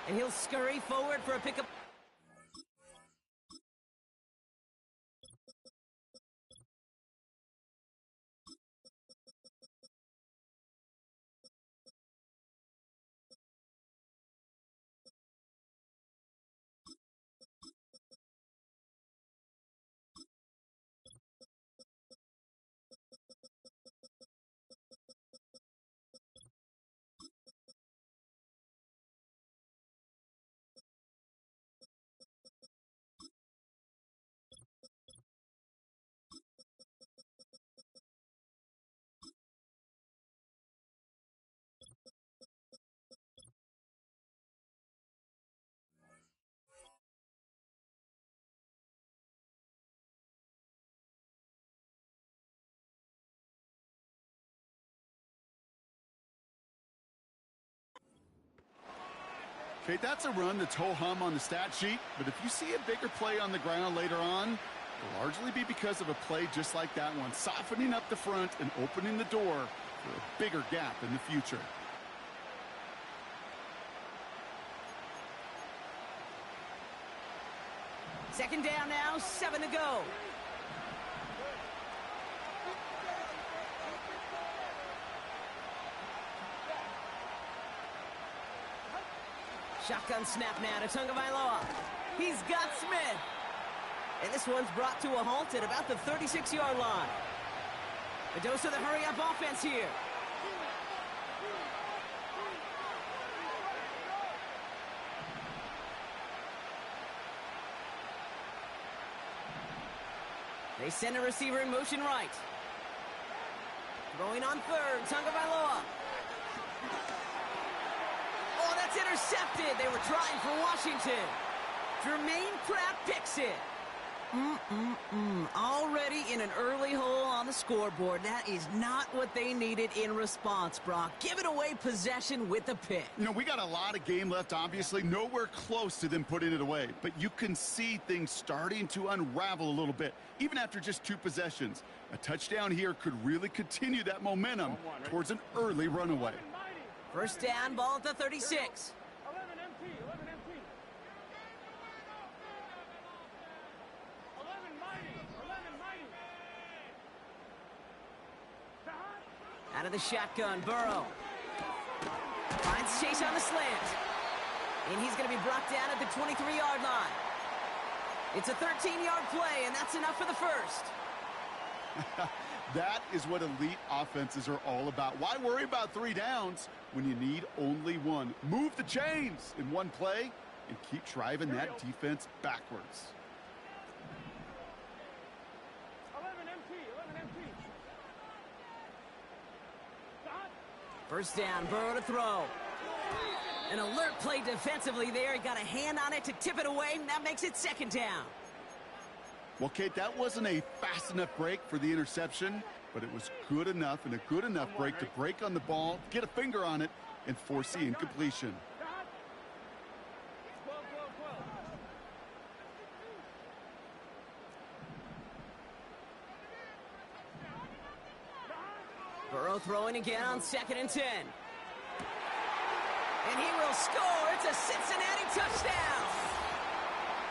And he'll scurry forward for a pickup.
Okay, that's a run that's ho-hum on the stat sheet, but if you see a bigger play on the ground later on, it'll largely be because of a play just like that one, softening up the front and opening the door for a bigger gap in the future.
Second down now, 7 to go. Shotgun snap now to Tagovailoa. He's got Smith. And this one's brought to a halt at about the 36-yard line. A dose of the hurry-up offense here. They send a receiver in motion right. Throwing on third, Tagovailoa. Oh, that's intercepted. They were trying for Washington. Jermaine Pratt picks it. Already in an early hole on the scoreboard. That is not what they needed in response, Brock. Giving away possession with a pick.
You know, we got a lot of game left, obviously. Nowhere close to them putting it away. But you can see things starting to unravel a little bit, even after just 2 possessions. A touchdown here could really continue that momentum towards an early runaway.
First down, ball at the 36. Out of the shotgun, Burrow. Finds Chase on the slant. And he's going to be brought down at the 23-yard line. It's a 13-yard play, and that's enough for the first.
That is what elite offenses are all about. Why worry about 3 downs when you need only 1? Move the chains in one play and keep driving that defense backwards.
11 empty.
First down, Burrow to throw. An alert play defensively there. He got a hand on it to tip it away. That makes it second down.
Well, Kate, that wasn't a fast enough break for the interception, but it was good enough and a good enough break to break on the ball, get a finger on it, and force the incompletion.
Burrow throwing again on 2nd and 10. And he will score. It's a Cincinnati touchdown.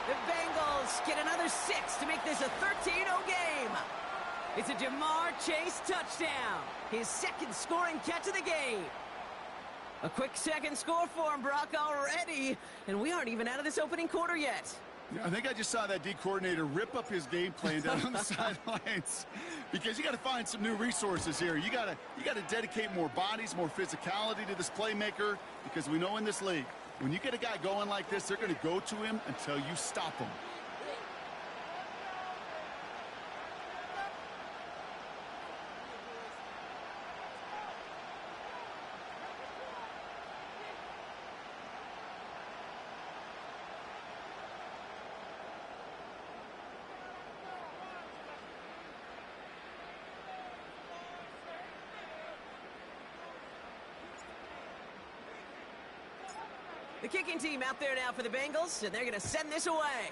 The Bengals get another 6 to make this a 13-0 game. It's a Jamar Chase touchdown. His second scoring catch of the game. A quick second score for him, Brock, already. And we aren't even out of this opening quarter yet.
I think I just saw that D coordinator rip up his game plan down on the sidelines, because you got to find some new resources here. You got to dedicate more bodies, more physicality to this playmaker, because we know in this league, when you get a guy going like this, they're going to go to him until you stop him.
The kicking team out there now for the Bengals, and they're going to send this away.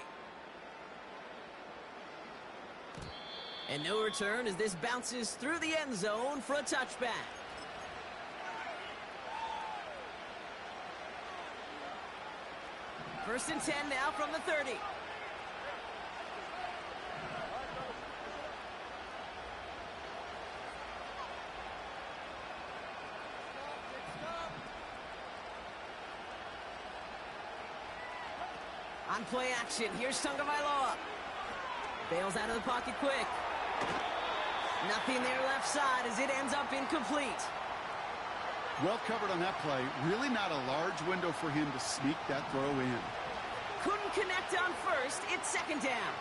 And no return as this bounces through the end zone for a touchback. First and 10 now from the 30. On play action, here's Tagovailoa. Bails out of the pocket quick. Nothing there left side as it ends up incomplete.
Well covered on that play. Really not a large window for him to sneak that throw in.
Couldn't connect on first. It's second down.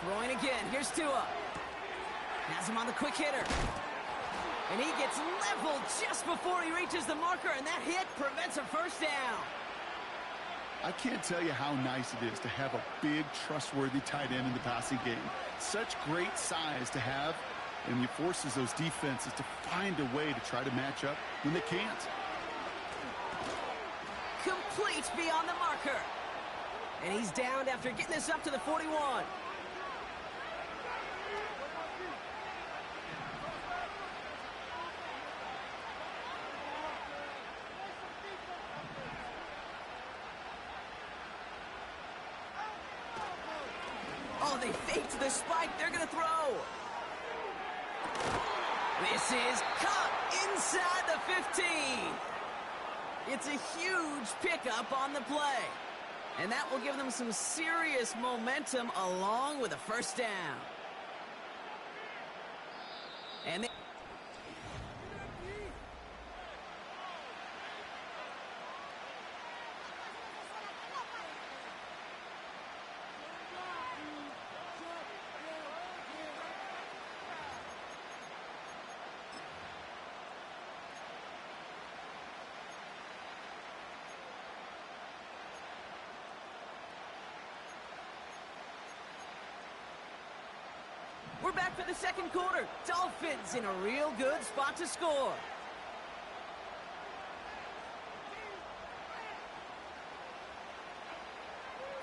Throwing again. Here's Tua. Has him on the quick hitter. And he gets leveled just before he reaches the marker, and that hit prevents a first down.
I can't tell you how nice it is to have a big, trustworthy tight end in the passing game. Such great size to have, and he forces those defenses to find a way to try to match up when they can't.
Complete beyond the marker. And he's downed after getting this up to the 41. they faked the spike. They're going to throw. This is caught inside the 15. It's a huge pickup on the play. And that will give them some serious momentum along with a first down. And we're back for the second quarter. Dolphins in a real good spot to score.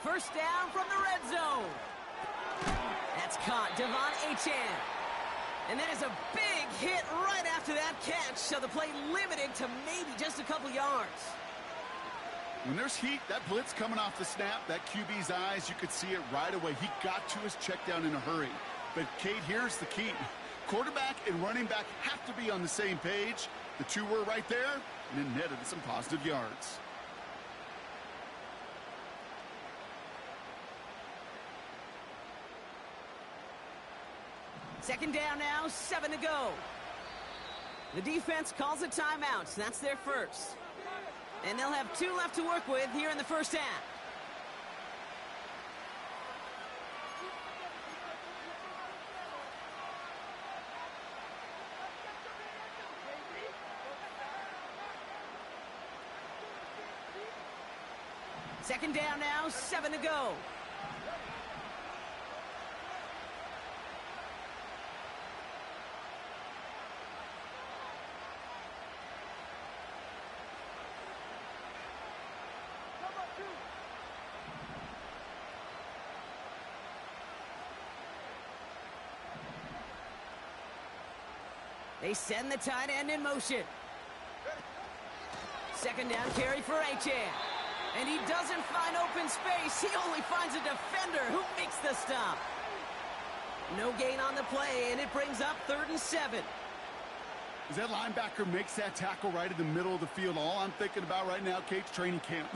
First down from the red zone. That's caught. Devon Achane. And that is a big hit right after that catch. So the play limited to maybe just a couple yards.
When there's heat, that blitz coming off the snap, that QB's eyes, you could see it right away. He got to his check down in a hurry. But, Kate, here's the key. Quarterback and running back have to be on the same page. The two were right there, and it netted some positive yards.
Second down now, 7 to go. The defense calls a timeout. That's their first. And they'll have 2 left to work with here in the first half. Second down now, 7 to go. They send the tight end in motion. Second down carry for Achane. And he doesn't find open space. He only finds a defender who makes the stop. No gain on the play, and it brings up 3rd and 7.
As that linebacker makes that tackle right in the middle of the field, all I'm thinking about right now, Kate's training camp.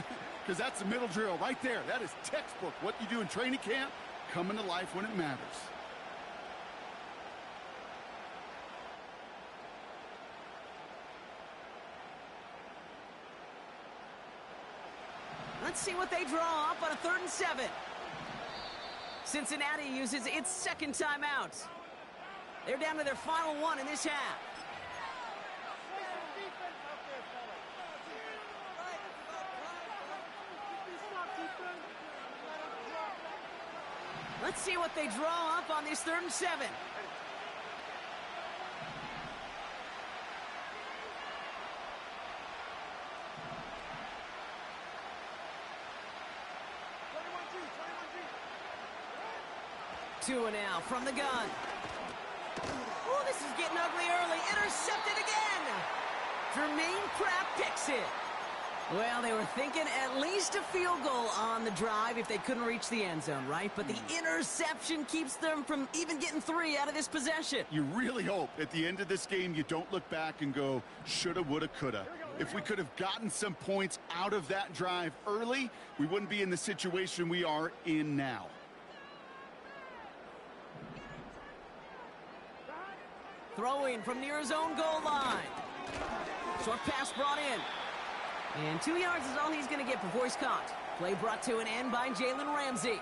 Because that's the middle drill right there. That is textbook. What you do in training camp, coming to life when it matters.
Let's see what they draw up on a 3rd and 7. Cincinnati uses its second timeout. They're down to their final one in this half. Let's see what they draw up on this 3rd and 7. Two and out from the gun. Oh, this is getting ugly early. Intercepted again. Jermaine Pratt picks it. Well, they were thinking at least a field goal on the drive if they couldn't reach the end zone, right? But the interception keeps them from even getting 3 out of this possession.
You really hope at the end of this game you don't look back and go, shoulda, woulda, coulda. If we could have gotten some points out of that drive early, we wouldn't be in the situation we are in now.
Throwing from near his own goal line. Short pass brought in. And 2 yards is all he's going to get before he's caught. Play brought to an end by Jalen Ramsey.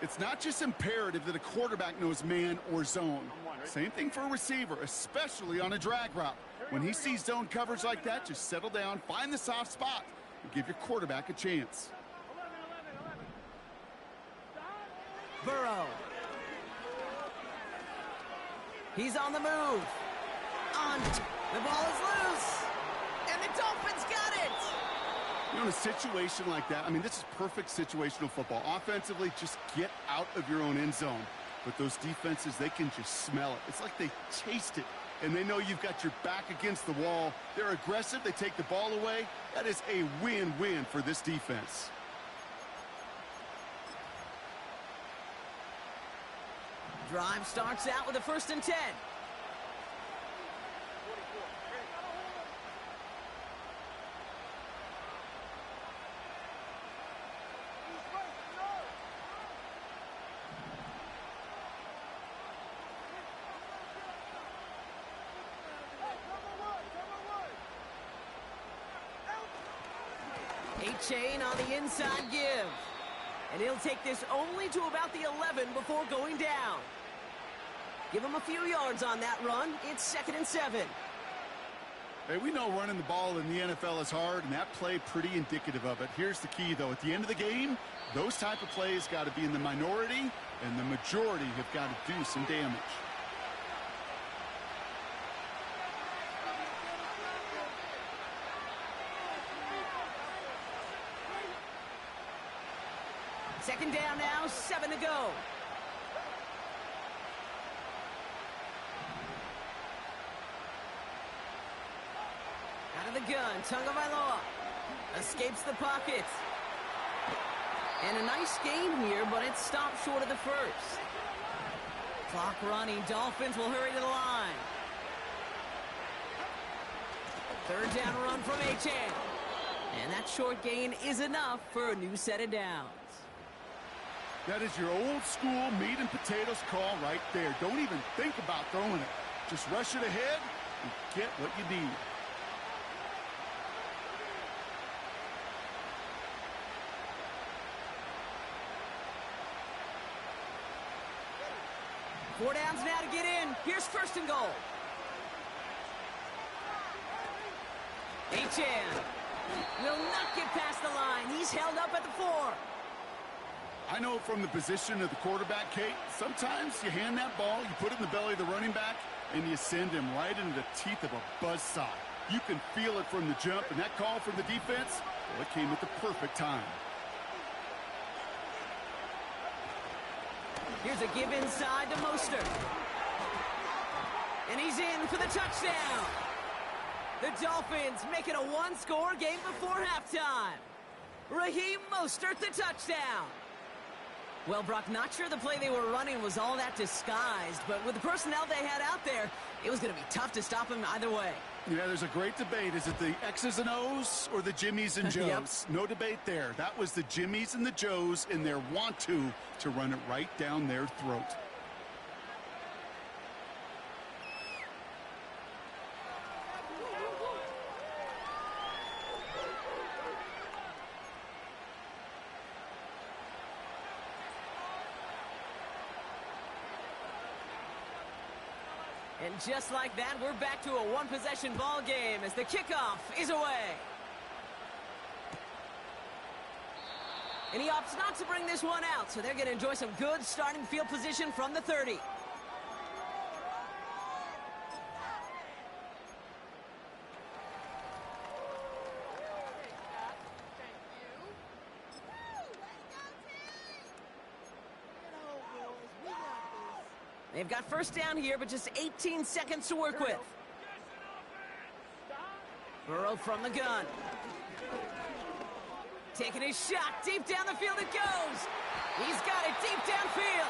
It's not just imperative that a quarterback knows man or zone. Same thing for a receiver, especially on a drag route. When he sees zone coverage like that, just settle down, find the soft spot, and give your quarterback a chance.
Burrow. He's on the move. The ball is loose. And the Dolphins got it.
You know, in a situation like that, I mean, this is perfect situational football. Offensively, just get out of your own end zone. But those defenses, they can just smell it. It's like they taste it. And they know you've got your back against the wall. They're aggressive. They take the ball away. That is a win-win for this defense.
Drive starts out with a 1st and 10. Chain on the inside give. And he'll take this only to about the 11 before going down. Give him a few yards on that run. It's 2nd and 7.
Hey, we know running the ball in the NFL is hard, and that play pretty indicative of it. Here's the key, though. At the end of the game, those type of plays got to be in the minority, and the majority have got to do some damage.
Second down now, 7 to go. Out of the gun, Tagovailoa escapes the pocket. And a nice gain here, but it stopped short of the first. Clock running, Dolphins will hurry to the line. 3rd down run from Achane. And that short gain is enough for a new set of downs.
That is your old school meat and potatoes call right there. Don't even think about throwing it. Just rush it ahead and get what you need.
Four downs now to get in. Here's 1st and goal. Achane will not get past the line. He's held up at the 4.
I know from the position of the quarterback, Kate, sometimes you hand that ball, you put it in the belly of the running back, and you send him right into the teeth of a buzzsaw. You can feel it from the jump, and that call from the defense, well, it came at the perfect time.
Here's a give inside to Mostert. And he's in for the touchdown. The Dolphins make it a one-score game before halftime. Raheem Mostert, the touchdown. Well, Brock, not sure the play they were running was all that disguised, but with the personnel they had out there, it was going to be tough to stop him either way.
Yeah, there's a great debate. Is it the X's and O's or the Jimmies and Joes?
Yep.
No debate there. That was the Jimmies and the Joes in their want-to run it right down their throat.
And just like that, we're back to a one-possession ball game as the kickoff is away. And he opts not to bring this one out, so they're going to enjoy some good starting field position from the 30. They've got 1st down here, but just 18 seconds to work with. Burrow from the gun. Taking his shot. Deep down the field it goes. He's got it deep downfield.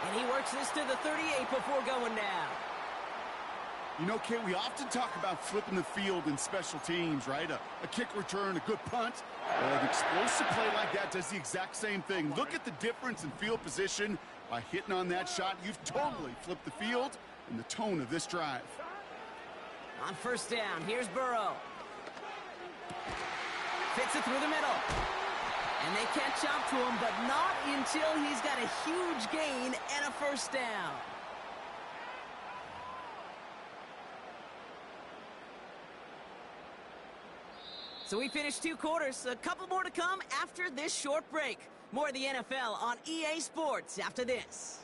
And he works this to the 38 before going down.
You know, Kate, we often talk about flipping the field in special teams, right? A kick return, a good punt. An explosive play like that does the exact same thing. Look at the difference in field position. By hitting on that shot, you've totally flipped the field and the tone of this drive.
On 1st down, here's Burrow. Fits it through the middle. And they catch up to him, but not until he's got a huge gain and a 1st down. So we finished 2 quarters. A couple more to come after this short break. More of the NFL on EA Sports after this.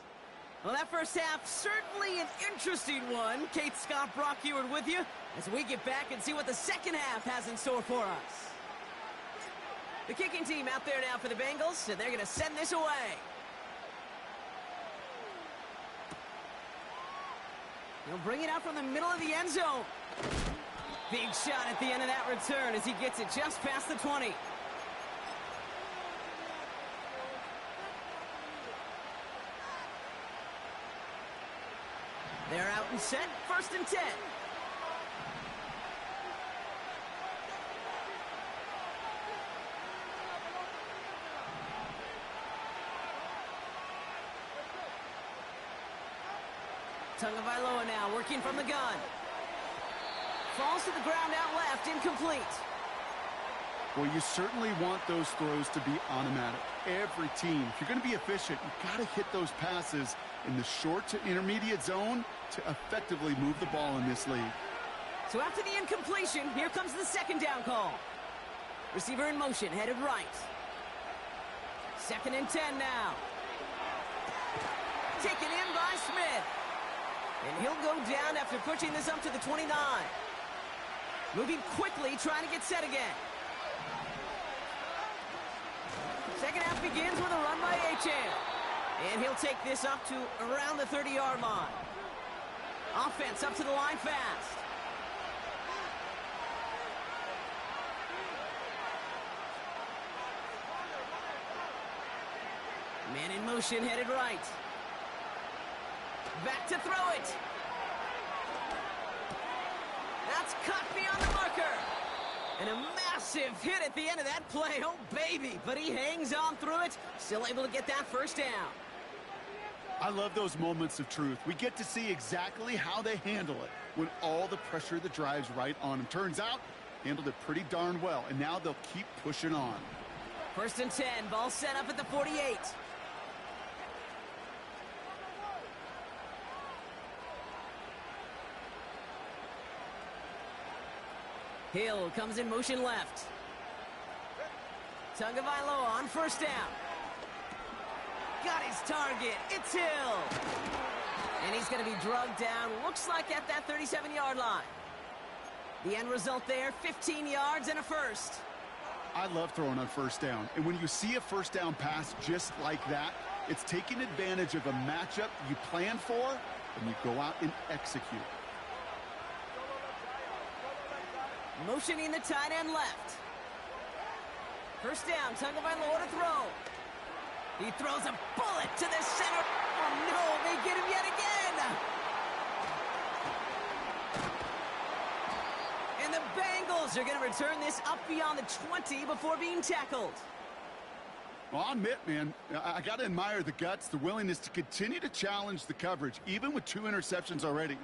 Well, that first half, certainly an interesting one. Kate, Scott, Brock Ewart with you as we get back and see what the second half has in store for us. The kicking team out there now for the Bengals, and they're going to send this away. He'll bring it out from the middle of the end zone. Big shot at the end of that return as he gets it just past the 20. They're out and set. 1st and 10. Tagovailoa now working from the gun. Falls to the ground out left, incomplete.
Well, you certainly want those throws to be automatic. Every team, if you're going to be efficient, you've got to hit those passes in the short to intermediate zone to effectively move the ball in this league.
So after the incompletion, here comes the 2nd down call. Receiver in motion, headed right. 2nd and 10 now. Taken in by Smith. And he'll go down after pushing this up to the 29. Moving quickly, trying to get set again. 2nd half begins with a run by Achane. And he'll take this up to around the 30-yard line. Offense up to the line fast. Man in motion, headed right. Back to throw it. That's caught beyond the marker. And a massive hit at the end of that play. Oh, baby. But he hangs on through it. Still able to get that 1st down.
I love those moments of truth. We get to see exactly how they handle it when all the pressure that drives right on them. Turns out, handled it pretty darn well. And now they'll keep pushing on.
1st and 10. Ball set up at the 48. Hill comes in motion left. Tagovailoa on 1st down. Got his target. It's Hill. And he's going to be drugged down, looks like at that 37-yard line. The end result there, 15 yards and a 1st.
I love throwing on 1st down. And when you see a 1st down pass just like that, it's taking advantage of a matchup you plan for, and you go out and execute.
Motioning the tight end left. 1st down, Tagovailoa to throw. He throws a bullet to the center. Oh, no, they get him yet again. And the Bengals are going to return this up beyond the 20 before being tackled.
Well, I'll admit, man, I got to admire the guts, the willingness to continue to challenge the coverage, even with 2 interceptions already.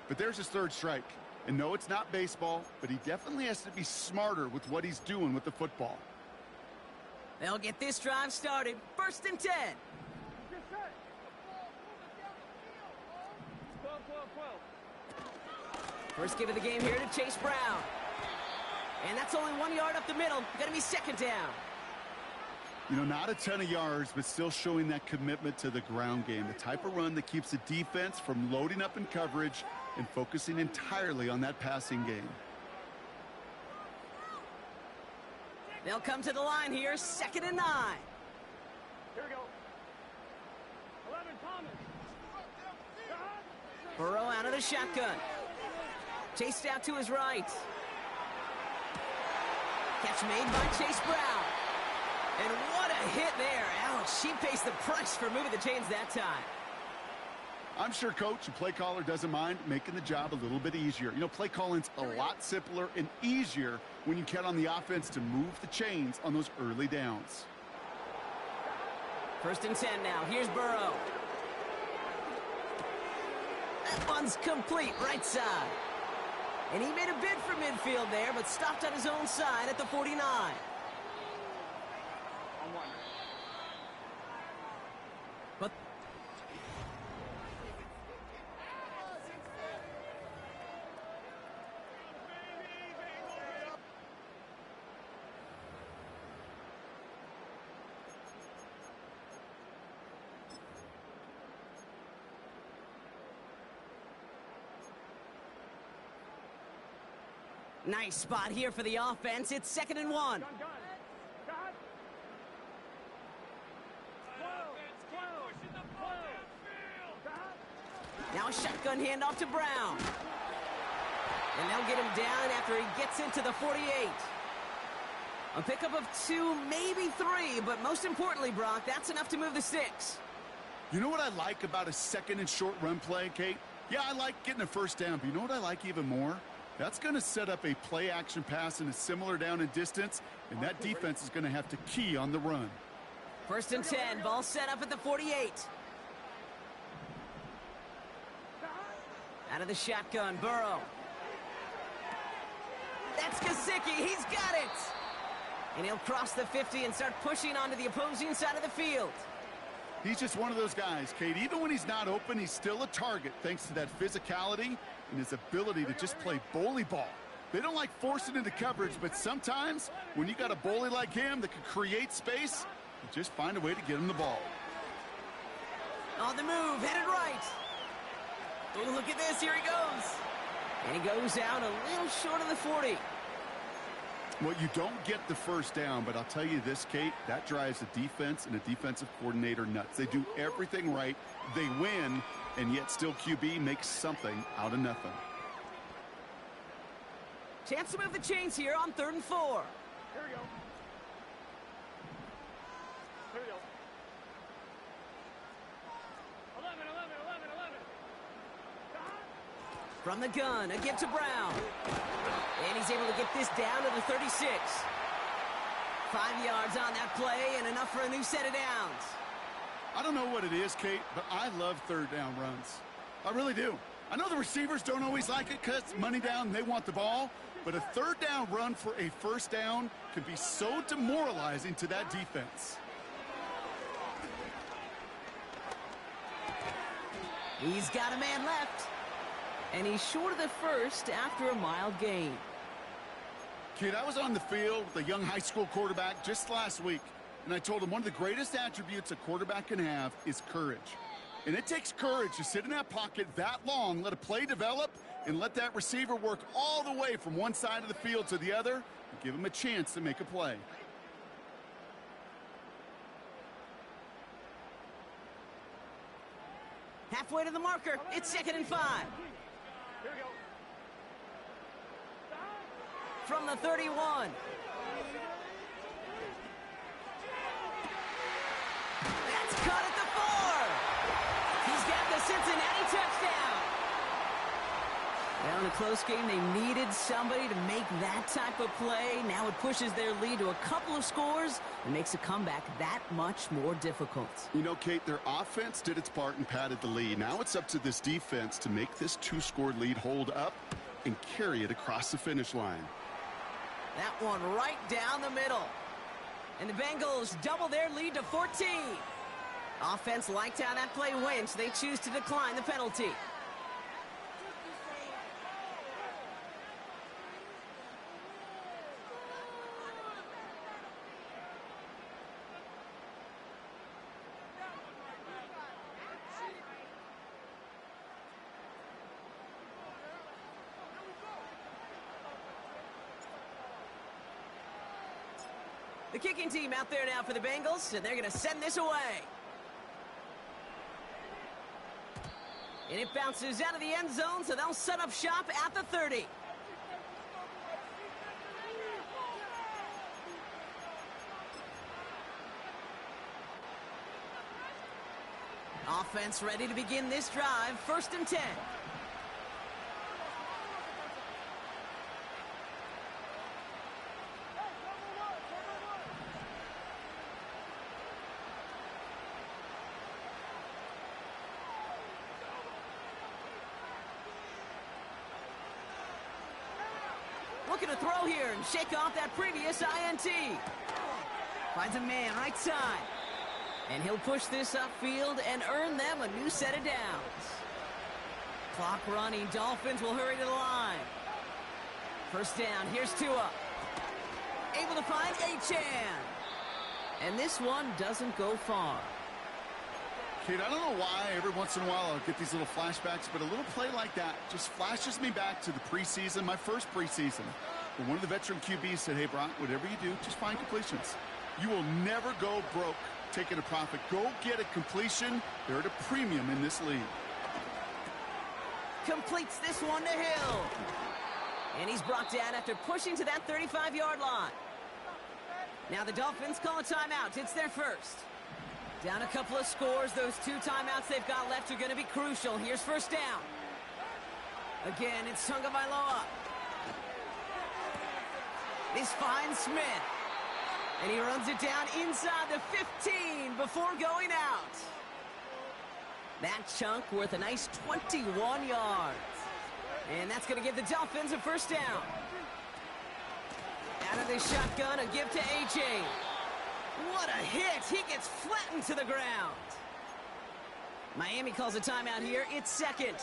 But there's his 3rd strike. And no, it's not baseball, but he definitely has to be smarter with what he's doing with the football.
They'll get this drive started. 1st and 10. First give of the game here to Chase Brown. And that's only 1 yard up the middle. Going to be 2nd down.
You know, not a ton of yards, but still showing that commitment to the ground game. The type of run that keeps the defense from loading up in coverage and focusing entirely on that passing game.
They'll come to the line here, 2nd and 9.
Here we go. 11, Thomas.
Burrow out of the shotgun. Chased out to his right. Catch made by Chase Brown. And what a hit there. Ouch, she pays the price for moving the chains that time.
I'm sure coach and play caller doesn't mind making the job a little bit easier. You know, play calling's a lot simpler and easier when you count on the offense to move the chains on those early downs.
1st and 10 now. Here's Burrow. That one's complete, right side. And he made a bid for midfield there, but stopped on his own side at the 49. But nice spot here for the offense. It's 2nd and 1. Now a shotgun handoff to Brown. And they'll get him down after he gets into the 48. A pickup of 2, maybe 3, but most importantly, Brock, that's enough to move the sticks.
You know what I like about a 2nd and short run play, Kate? Yeah, I like getting a first down, but you know what I like even more? That's going to set up a play-action pass in a similar down and distance, and that defense is going to have to key on the run.
1st and 10, ball set up at the 48. Out of the shotgun, Burrow. That's Gesicki, he's got it! And he'll cross the 50 and start pushing onto the opposing side of the field.
He's just one of those guys, Kate. Even when he's not open, he's still a target thanks to that physicality and his ability to just play bully ball. They don't like forcing into coverage, but sometimes when you got a bully like him that can create space, you just find a way to get him the ball.
On the move, headed right. Oh, look at this, here he goes. And he goes out a little short of the 40.
Well, you don't get the first down, but I'll tell you this, Kate, that drives the defense and a defensive coordinator nuts. They do everything right, they win, and yet still QB makes something out of nothing.
Chance to move the chains here on 3rd and 4.
Here we go. Here we go. 11.
From the gun, a give to Brown. And he's able to get this down to the 36. 5 yards on that play and enough for a new set of downs.
I don't know what it is, Kate, but I love 3rd down runs. I really do. I know the receivers don't always like it because money down, they want the ball. But a 3rd down run for a first down can be so demoralizing to that defense.
He's got a man left. And he's short of the first after a mild gain.
Kid, I was on the field with a young high school quarterback just last week, and I told him one of the greatest attributes a quarterback can have is courage. And it takes courage to sit in that pocket that long, let a play develop, and let that receiver work all the way from one side of the field to the other, and give him a chance to make a play.
Halfway to the marker, it's 2nd and 5.
Here we go.
From the 31. That's caught at the 4. He's got the Cincinnati touchdown. Well, in a close game, they needed somebody to make that type of play. Now it pushes their lead to a couple of scores and makes a comeback that much more difficult.
You know, Kate, their offense did its part and padded the lead. Now it's up to this defense to make this 2-score lead hold up and carry it across the finish line.
That one right down the middle. And the Bengals double their lead to 14. Offense liked how that play went, so they choose to decline the penalty. The kicking team out there now for the Bengals, and they're going to send this away. And it bounces out of the end zone, so they'll set up shop at the 30. Offense ready to begin this drive, 1st and 10. Looking to throw here and shake off that previous INT. Finds a man right side. And he'll push this upfield and earn them a new set of downs. Clock running. Dolphins will hurry to the line. 1st down. Here's Tua. Able to find Achan. And this one doesn't go far.
Kate, I don't know why every once in a while I'll get these little flashbacks, but a little play like that just flashes me back to the preseason, my first preseason. When one of the veteran QBs said, hey, Brock, whatever you do, just find completions. You will never go broke taking a profit. Go get a completion. They're at a premium in this league.
Completes this one to Hill. And he's brought down after pushing to that 35-yard line. Now the Dolphins call a timeout. It's their first. Down a couple of scores. Those 2 timeouts they've got left are going to be crucial. Here's 1st down. Again, it's Tagovailoa. This finds Smith. And he runs it down inside the 15 before going out. That chunk worth a nice 21 yards. And that's going to give the Dolphins a first down. Out of the shotgun, a give to A.J. What a hit! He gets flattened to the ground. Miami calls a timeout here. It's second.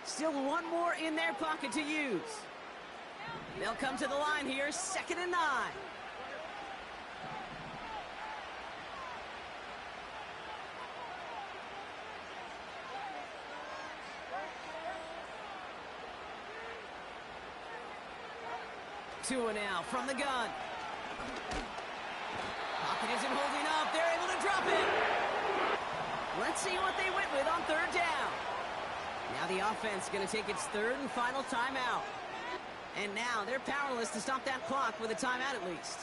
Still one more in their pocket to use. They'll come to the line here, 2nd and 9. Tua now from the gun. Pocket isn't holding up. They're able to drop it. Let's see what they went with on 3rd down. Now the offense going to take its 3rd and final timeout. And now they're powerless to stop that clock with a timeout at least.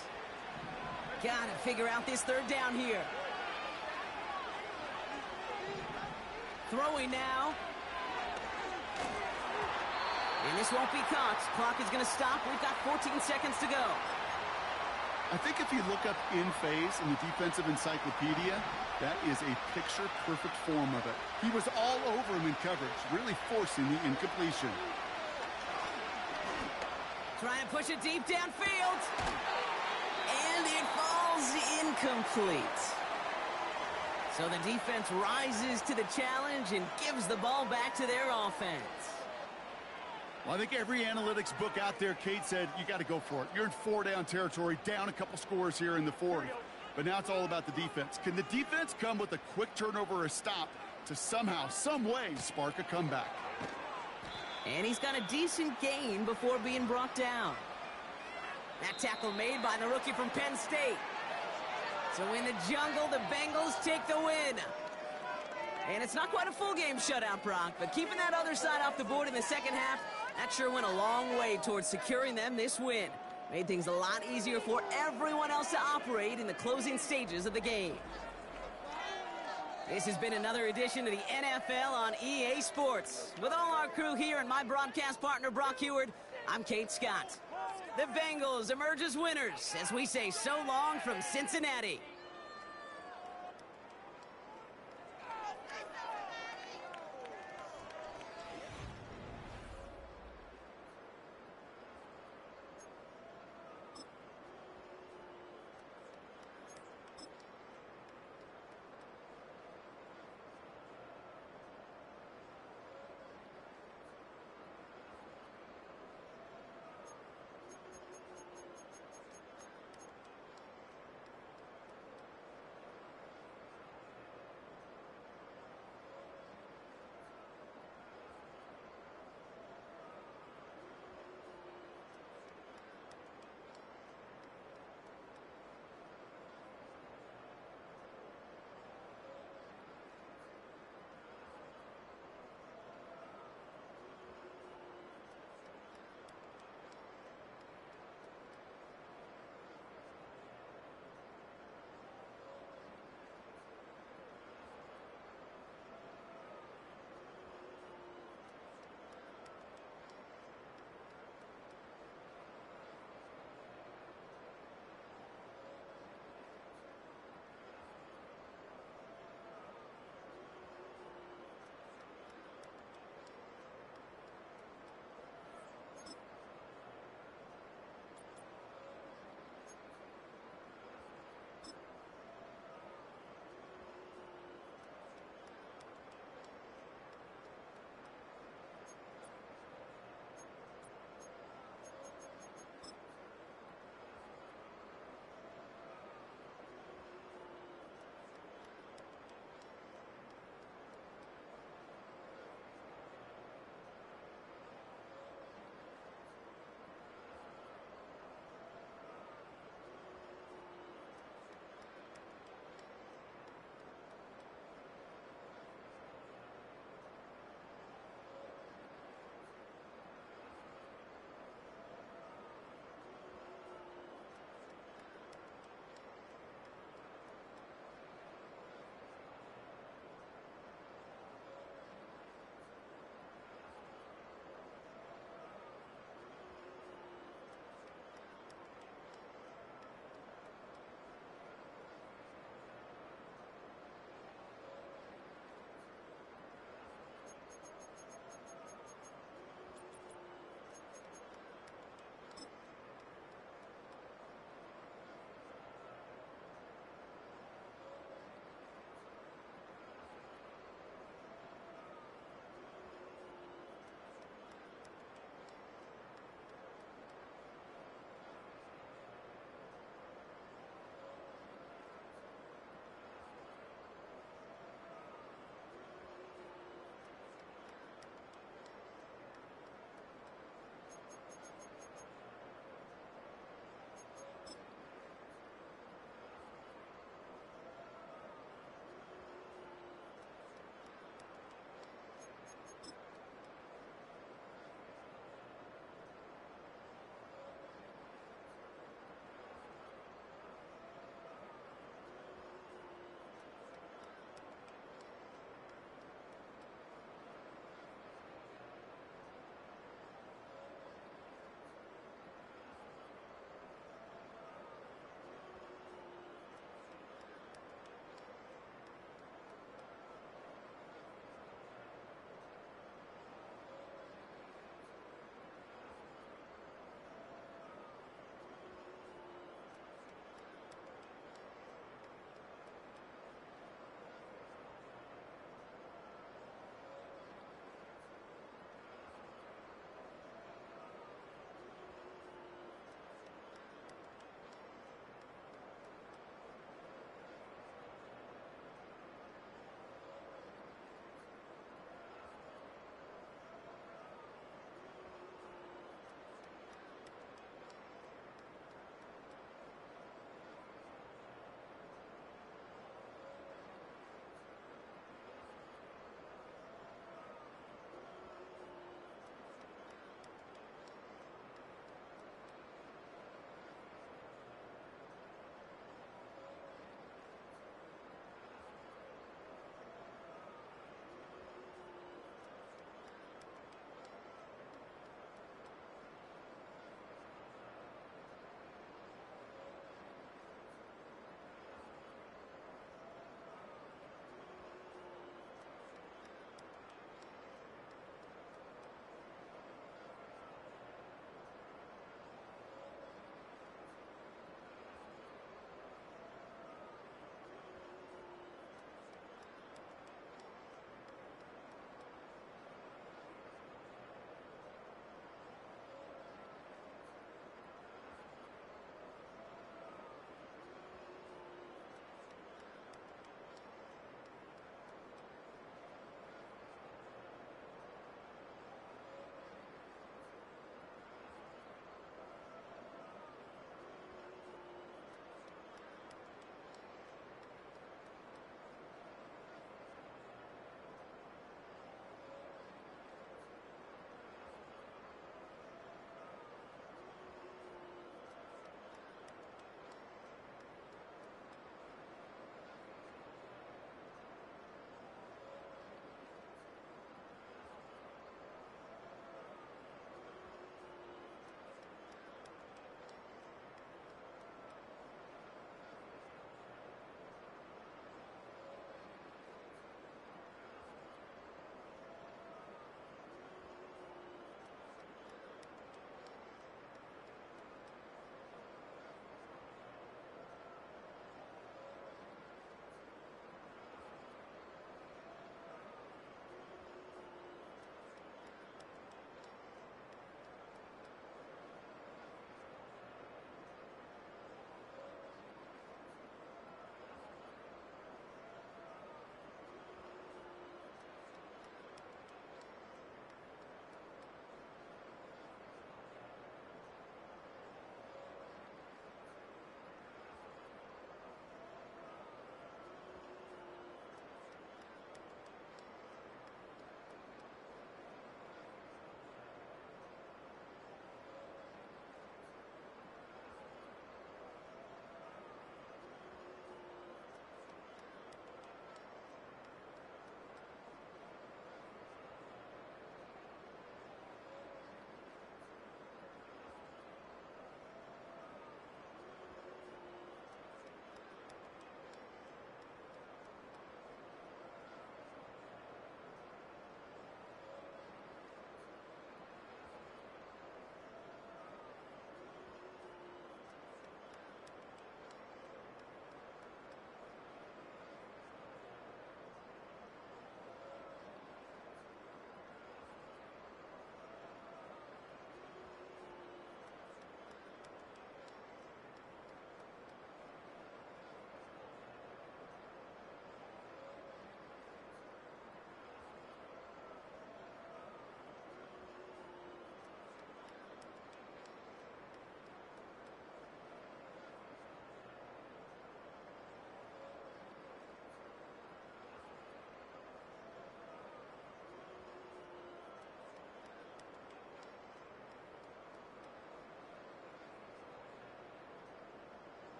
Got to figure out this 3rd down here. Throwing now. And this won't be caught. Clock is going to stop. We've got 14 seconds to go.
I think if you look up in phase in the defensive encyclopedia, that is a picture-perfect form of it. He was all over him in coverage, really forcing the incompletion.
Trying to push it deep downfield. And it falls incomplete. So the defense rises to the challenge and gives the ball back to their offense.
Well, I think every analytics book out there, Kate, said you got to go for it. You're in 4-down territory, down a couple scores here in the 4th. But now it's all about the defense. Can the defense come with a quick turnover or a stop to somehow, some way, spark a comeback?
And he's got a decent gain before being brought down. That tackle made by the rookie from Penn State. So in the jungle, the Bengals take the win. And it's not quite a full game shutout, Brock, but keeping that other side off the board in the 2nd half, that sure went a long way towards securing them this win. Made things a lot easier for everyone else to operate in the closing stages of the game. This has been another edition of the NFL on EA Sports. With all our crew here and my broadcast partner, Brock Heward, I'm Kate Scott. The Bengals emerge as winners as we say so long from Cincinnati.